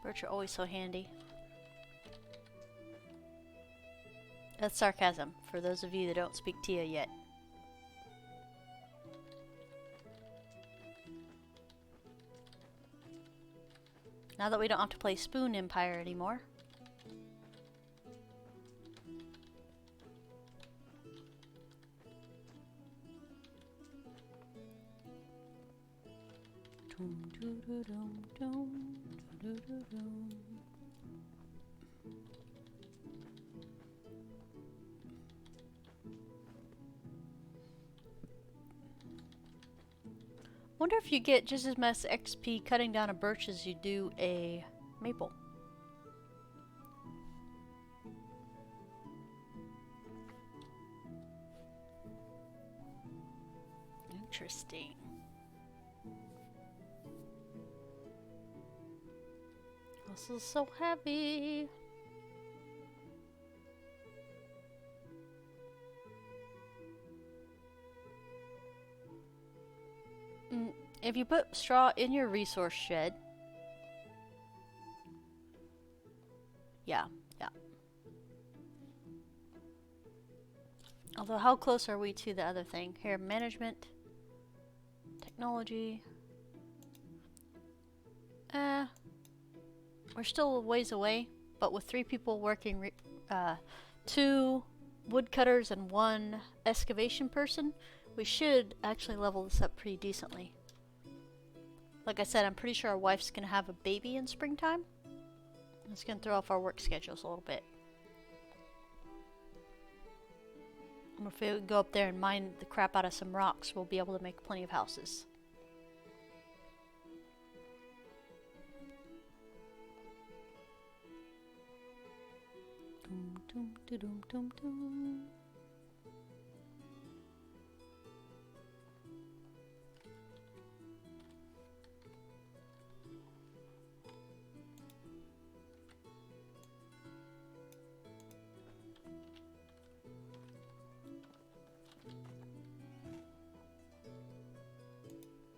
Birch are always so handy. That's sarcasm, for those of you that don't speak Tia yet. Now that we don't have to play Spoon Empire anymore. Dum, doo, doo, dum, dum, doo, doo, dum. Wonder if you get just as much XP cutting down a birch as you do a maple. Interesting. This is so heavy. If you put straw in your resource shed, yeah. Although, how close are we to the other thing? Here, management, technology. We're still a ways away, but with 3 people working, 2 woodcutters and 1 excavation person, we should actually level this up pretty decently. Like I said, I'm pretty sure our wife's gonna have a baby in springtime. It's gonna throw off our work schedules a little bit. And if we go up there and mine the crap out of some rocks, we'll be able to make plenty of houses. Doom, doom, doom, doom, doom.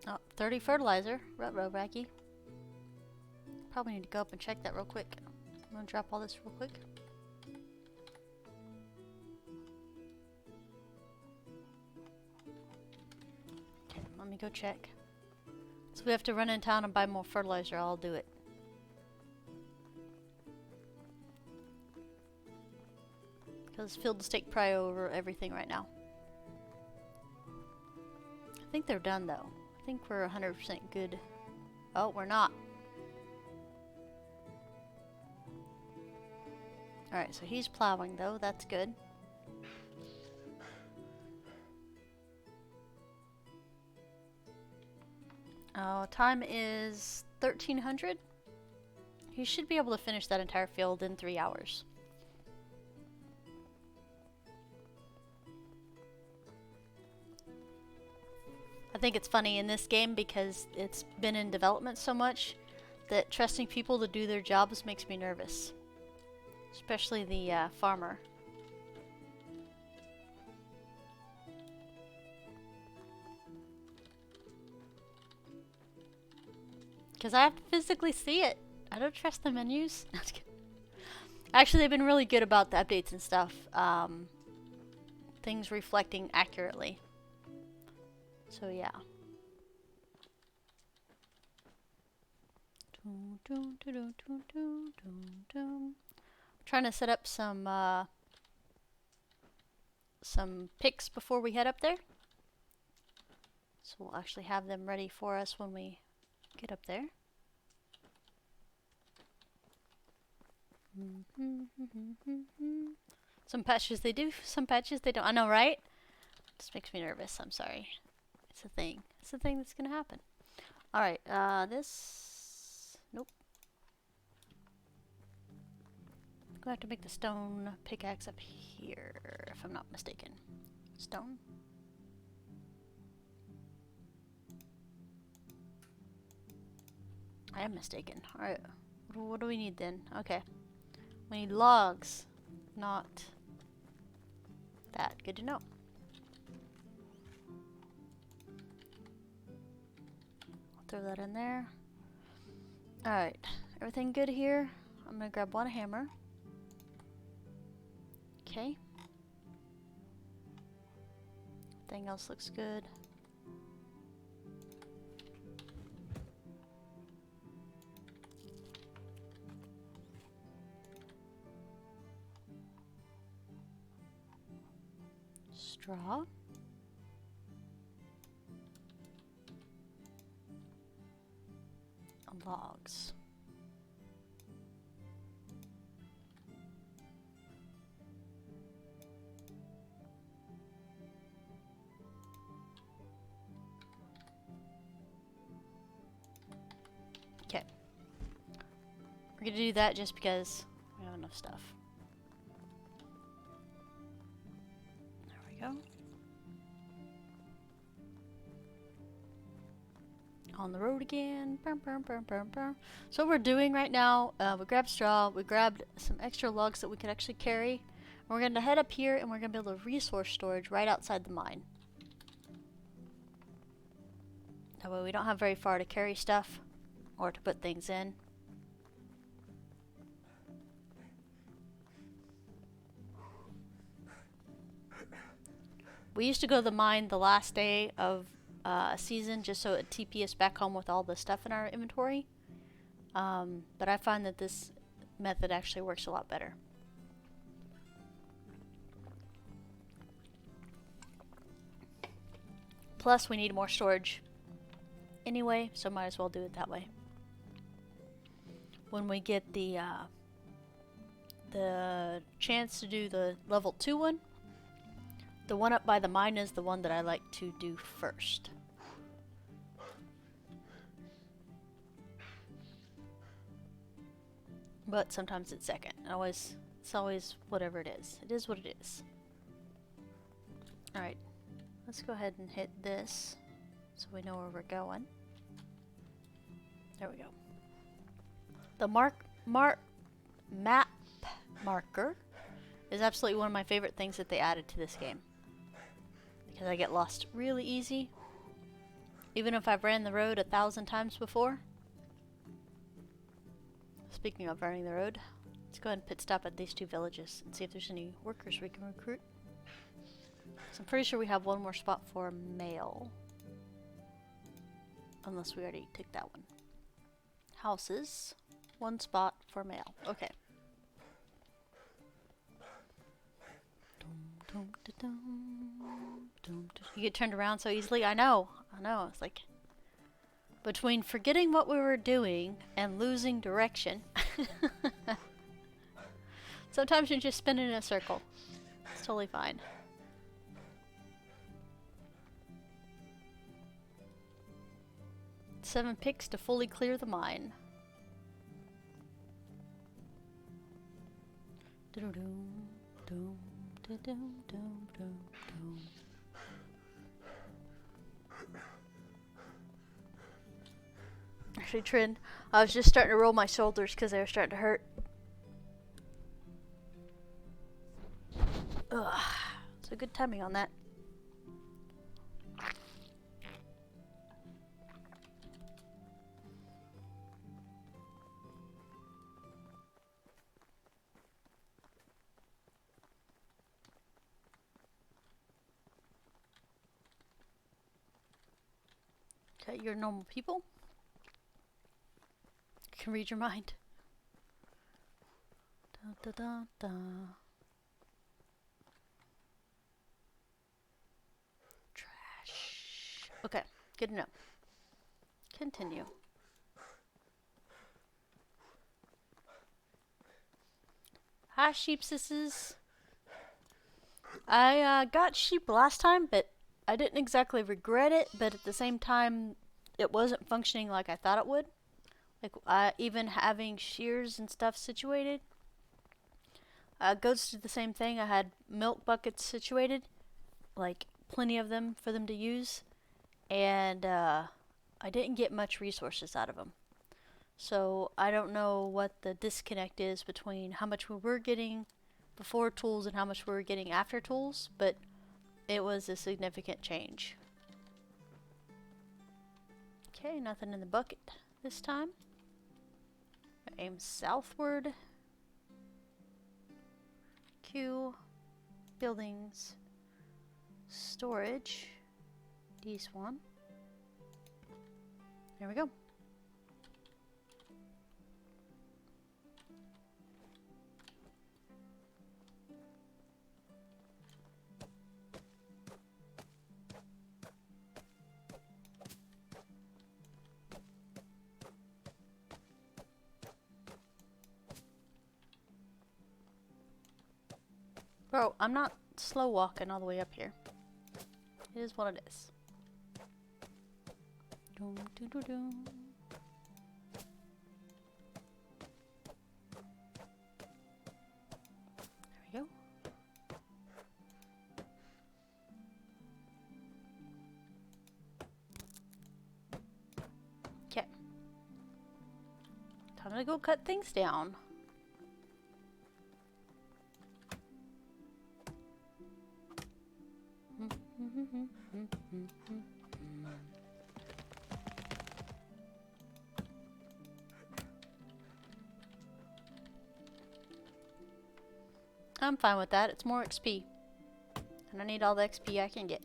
Oh, 30 fertilizer. Ruh-roh, Racky. Probably need to go up and check that real quick. I'm gonna drop all this real quick. Okay, let me go check. So we have to run in town and buy more fertilizer. I'll do it. Because fields take prio over everything right now. I think they're done though. I think we're 100% good. Oh, we're not. Alright, so he's plowing though. That's good. Time is 1300. He should be able to finish that entire field in 3 hours. I think it's funny in this game because it's been in development so much that trusting people to do their jobs makes me nervous. Especially the farmer. Because I have to physically see it. I don't trust the menus. Actually, they've been really good about the updates and stuff. Things reflecting accurately. So yeah. Trying to set up some picks before we head up there. So we'll actually have them ready for us when we get up there. Some patches they do, some patches they don't. I know, right? This makes me nervous. I'm sorry. It's a thing. It's a thing that's gonna happen. Alright, this... Nope. I'm gonna have to make the stone pickaxe up here, if I'm not mistaken. Stone? I am mistaken. Alright, what do we need then? Okay. We need logs, not that. Good to know. Throw that in there. Alright, everything good here? I'm gonna grab 1 hammer. Okay. Everything else looks good. Straw. Logs. Okay. We're gonna do that just because we have enough stuff. There we go. On the road again. So what we're doing right now, we grabbed straw, we grabbed some extra logs that we could actually carry. And we're going to head up here and we're going to build a resource storage right outside the mine. That way we don't have very far to carry stuff or to put things in. We used to go to the mine the last day of season just so it TP us back home with all the stuff in our inventory. But I find that this method actually works a lot better. Plus, we need more storage anyway, so might as well do it that way. When we get the chance to do the level 2 one, the one up by the mine is the one that I like to do first. But sometimes it's second. It's always whatever it is. It is what it is. Alright, let's go ahead and hit this so we know where we're going. There we go. The map marker is absolutely one of my favorite things that they added to this game. Because I get lost really easy. Even if I've ran the road 1,000 times before. Speaking of running the road, let's go ahead and pit stop at these 2 villages and see if there's any workers we can recruit. So I'm pretty sure we have one more spot for male. Unless we already took that one. Houses. 1 spot for male. Okay. You get turned around so easily? I know. It's like between forgetting what we were doing and losing direction. Sometimes you just spin in a circle. It's totally fine. Seven picks to fully clear the mine. Actually, Trin, I was just starting to roll my shoulders because they were starting to hurt. Ugh. So good timing on that. Okay, you're normal people. Can read your mind. Da, da, da, da. Trash. Okay, good to know. Continue. Hi, sheepsisses. I got sheep last time, but I didn't exactly regret it, but at the same time, it wasn't functioning like I thought it would. Like, even having shears and stuff situated. Goats did the same thing. I had milk buckets situated. Like, plenty of them for them to use. And, I didn't get much resources out of them. So, I don't know what the disconnect is between how much we were getting before tools and how much we were getting after tools. But it was a significant change. Okay, nothing in the bucket this time. Aim southward. Q. Buildings. Storage. This one. There we go. Bro, I'm not slow walking all the way up here. It is what it is. Doom, doo, doo, doo. There we go. Okay. Time to go cut things down. I'm fine with that. It's more XP. And I need all the XP I can get.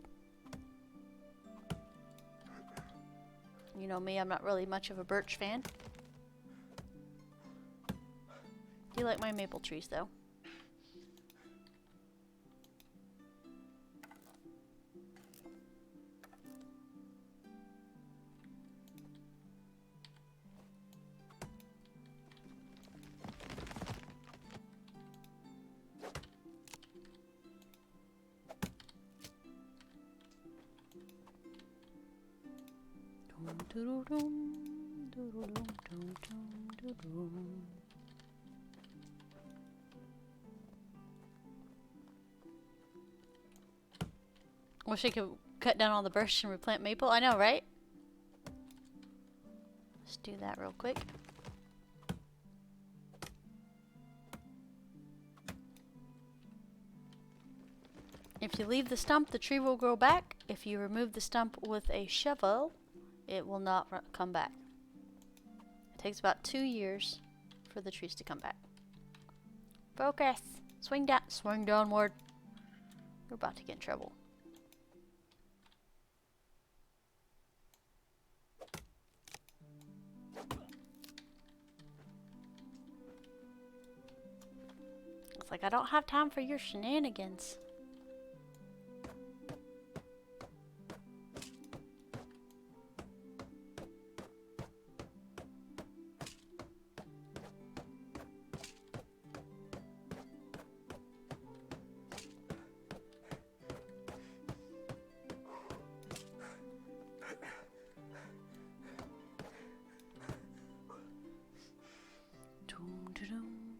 You know me, I'm not really much of a birch fan. Do you like my maple trees, though? Wish I could cut down all the birch and replant maple. I know, right? Let's do that real quick. If you leave the stump, the tree will grow back. If you remove the stump with a shovel, it will not come back. It takes about 2 years for the trees to come back. Focus! Swing down, swing downward. We're about to get in trouble. It's like I don't have time for your shenanigans.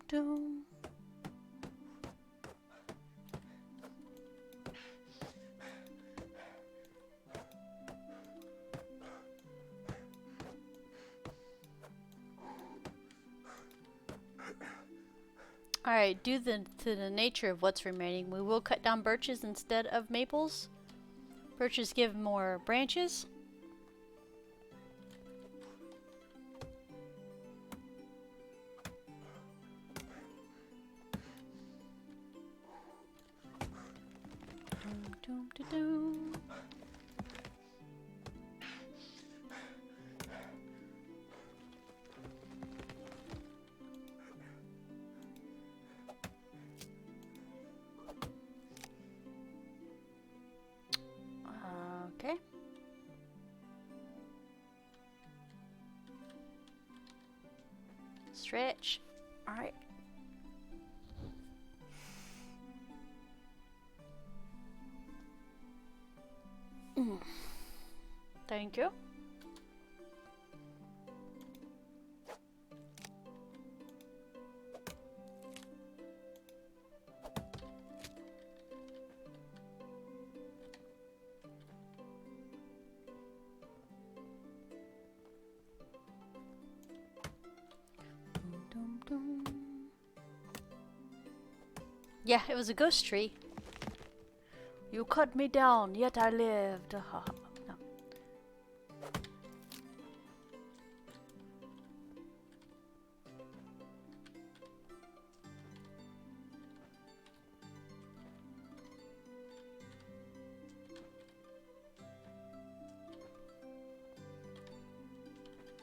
Doom. Alright, due to the nature of what's remaining, we will cut down birches instead of maples. Birches give more branches. Doom, doom, doom. Okay. Stretch. All right. Thank you. Yeah, it was a ghost tree. You cut me down, yet I lived. No.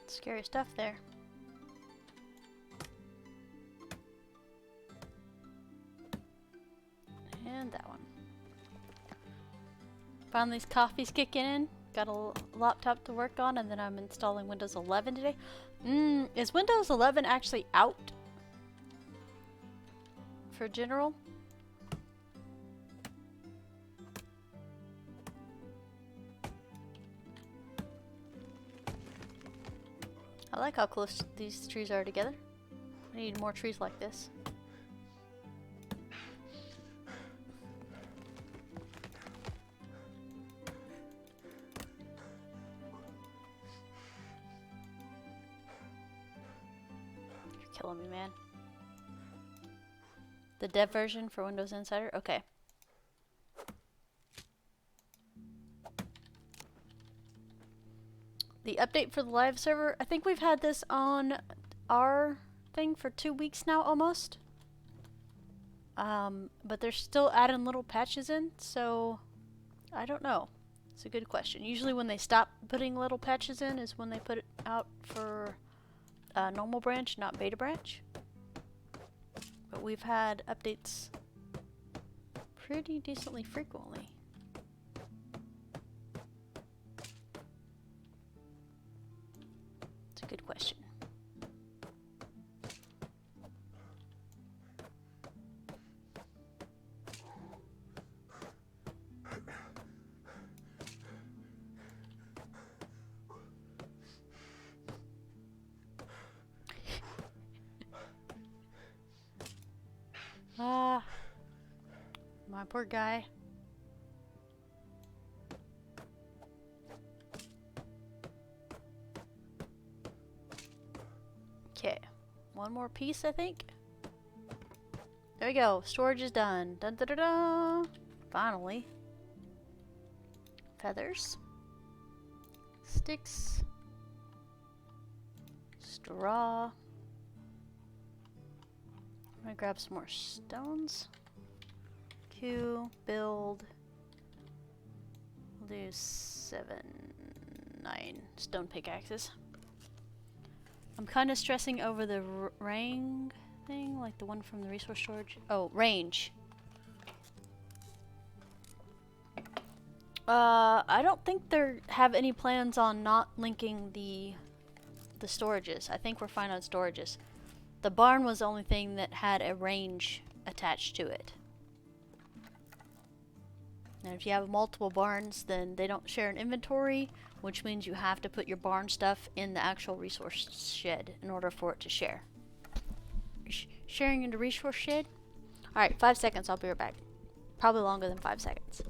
Scary stuff there. And that one. Finally, coffee's kicking in. Got a laptop to work on, and then I'm installing Windows 11 today. Is Windows 11 actually out for general? I like how close these trees are together. I need more trees like this. Killing me, man. The dev version for Windows Insider? Okay. The update for the live server, I think we've had this on our thing for 2 weeks now almost. But they're still adding little patches in, so I don't know. It's a good question. Usually when they stop putting little patches in is when they put it out for normal branch, not beta branch. But we've had updates pretty decently frequently. It's a good question. my poor guy. Okay. One more piece, I think. There we go. Storage is done. Dun da da da. Finally. Feathers. Sticks. Straw. I'm gonna grab some more stones. Q. Build. We'll do 7, 9 stone pickaxes. I'm kind of stressing over the range thing, like the one from the resource storage. Oh, range. I don't think they have any plans on not linking the storages. I think we're fine on storages. The barn was the only thing that had a range attached to it. And if you have multiple barns, then they don't share an inventory, which means you have to put your barn stuff in the actual resource shed in order for it to share. Sharing in the resource shed? Alright, 5 seconds, I'll be right back. Probably longer than 5 seconds.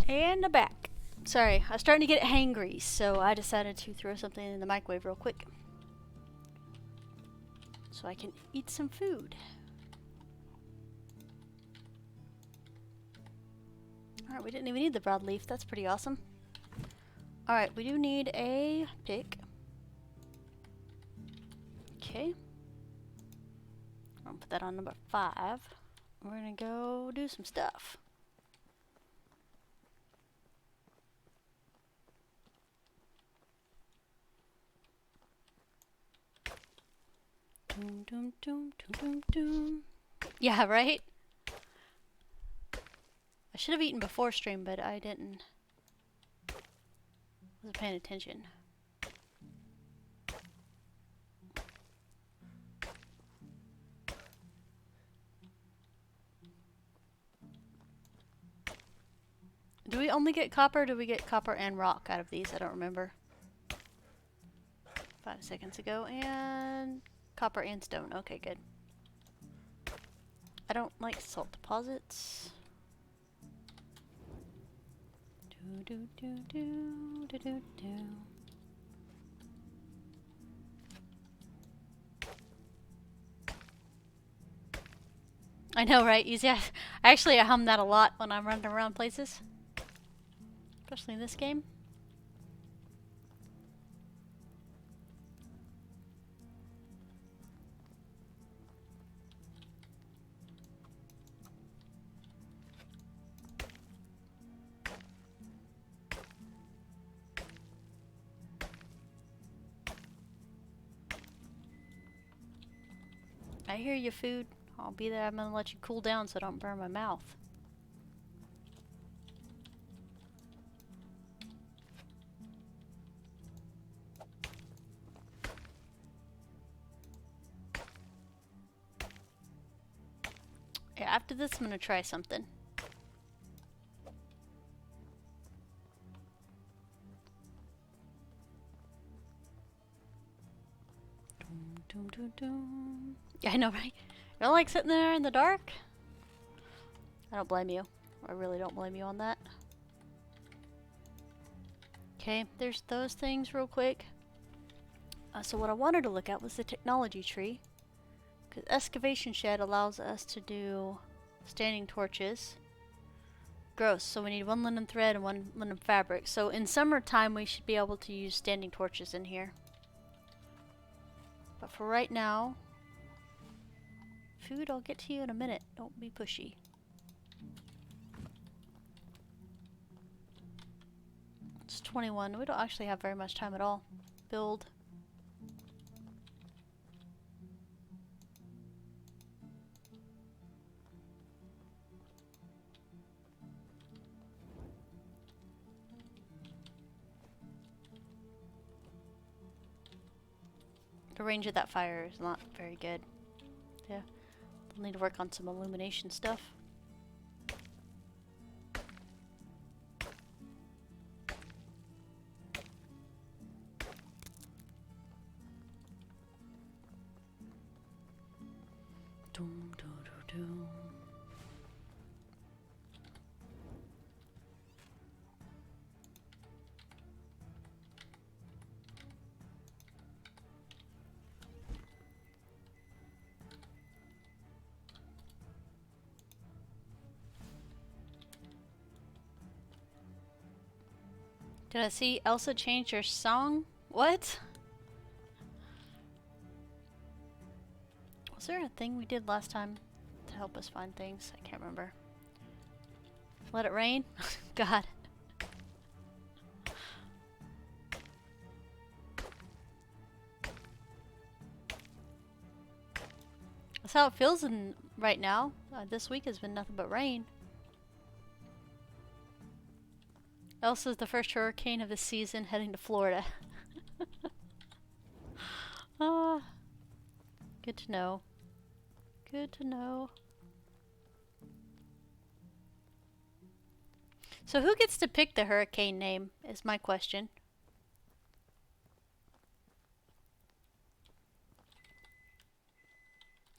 And I'm back. Sorry, I was starting to get hangry, so I decided to throw something in the microwave real quick. So I can eat some food. Alright, we didn't even need the broadleaf. That's pretty awesome. Alright, we do need a pick. Okay. I'll put that on number 5. We're gonna go do some stuff. Doom, doom, doom, doom, doom, doom. Yeah, right? I should have eaten before stream, but I didn't. Wasn't paying attention. Do we only get copper, or do we get copper and rock out of these? I don't remember. 5 seconds ago, and copper and stone. Okay, good. I don't like salt deposits. Do do do do do do do. I know, right? Yeah, actually, I hum that a lot when I'm running around places, especially in this game. I hear you, food. I'll be there. I'm gonna let you cool down so I don't burn my mouth. Okay, after this, I'm gonna try something. Doom, doom, doom. Yeah, I know, right? You don't like sitting there in the dark? I don't blame you. I really don't blame you on that. Okay, there's those things real quick. So what I wanted to look at was the technology tree. Because excavation shed allows us to do standing torches. Gross, so we need one linen thread and one linen fabric. So in summertime we should be able to use standing torches in here. But for right now, food, I'll get to you in a minute. Don't be pushy. It's 21. We don't actually have very much time at all. Build. The range of that fire is not very good. Yeah. We'll need to work on some illumination stuff. Doom, doom, doom, doom. Did I see Elsa change her song? What? Was there a thing we did last time to help us find things? I can't remember. Let it rain? God. That's how it feels right now. This week has been nothing but rain. Elsa's the first hurricane of the season heading to Florida. Ah, good to know. Good to know. So who gets to pick the hurricane name is my question.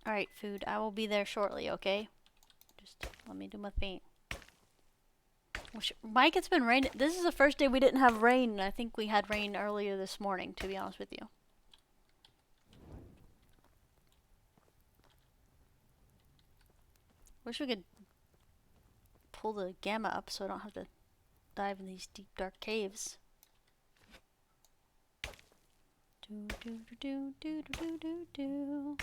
Alright, food. I will be there shortly, okay? Just let me do my thing. Mike, it's been raining. This is the first day we didn't have rain. I think we had rain earlier this morning, to be honest with you. Wish we could pull the gamma up so I don't have to dive in these deep, dark caves. Do do do do do do do.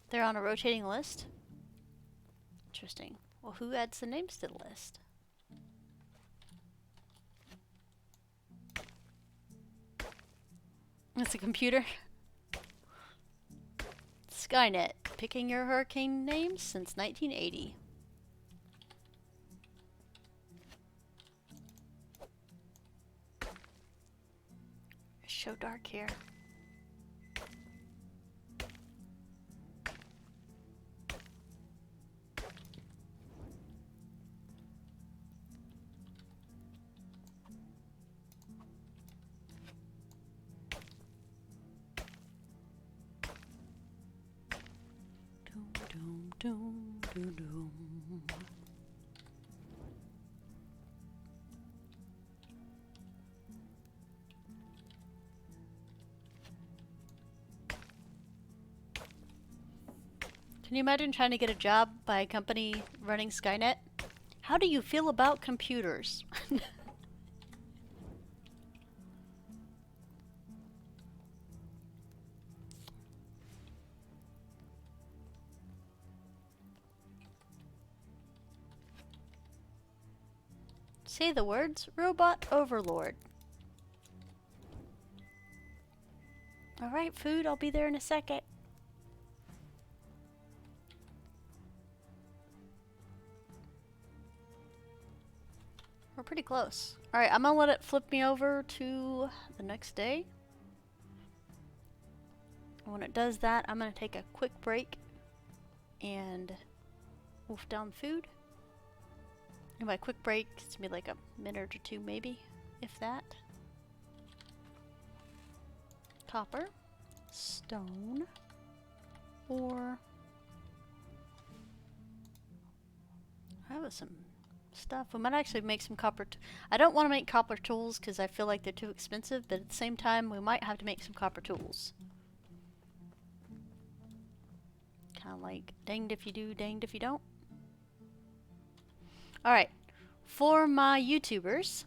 They're on a rotating list. Interesting. Well, who adds the names to the list? It's a computer. Skynet, picking your hurricane names since 1980. It's so dark here. Doom, doom, doom, doom. Can you imagine trying to get a job by a company running Skynet? How do you feel about computers? Say the words, robot overlord. Alright, food, I'll be there in a second. We're pretty close. Alright, I'm gonna let it flip me over to the next day. And when it does that, I'm going to take a quick break and wolf down food. And by quick break, it's going to be like a minute or two maybe, if that. Copper, stone, or I have some stuff. We might actually make some copper. I don't want to make copper tools because I feel like they're too expensive, but at the same time, we might have to make some copper tools. Kind of like danged if you do, danged if you don't. Alright, for my YouTubers,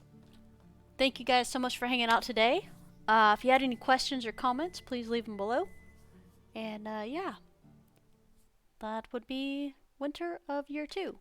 thank you guys so much for hanging out today. If you had any questions or comments, please leave them below. And yeah, that would be winter of year 2.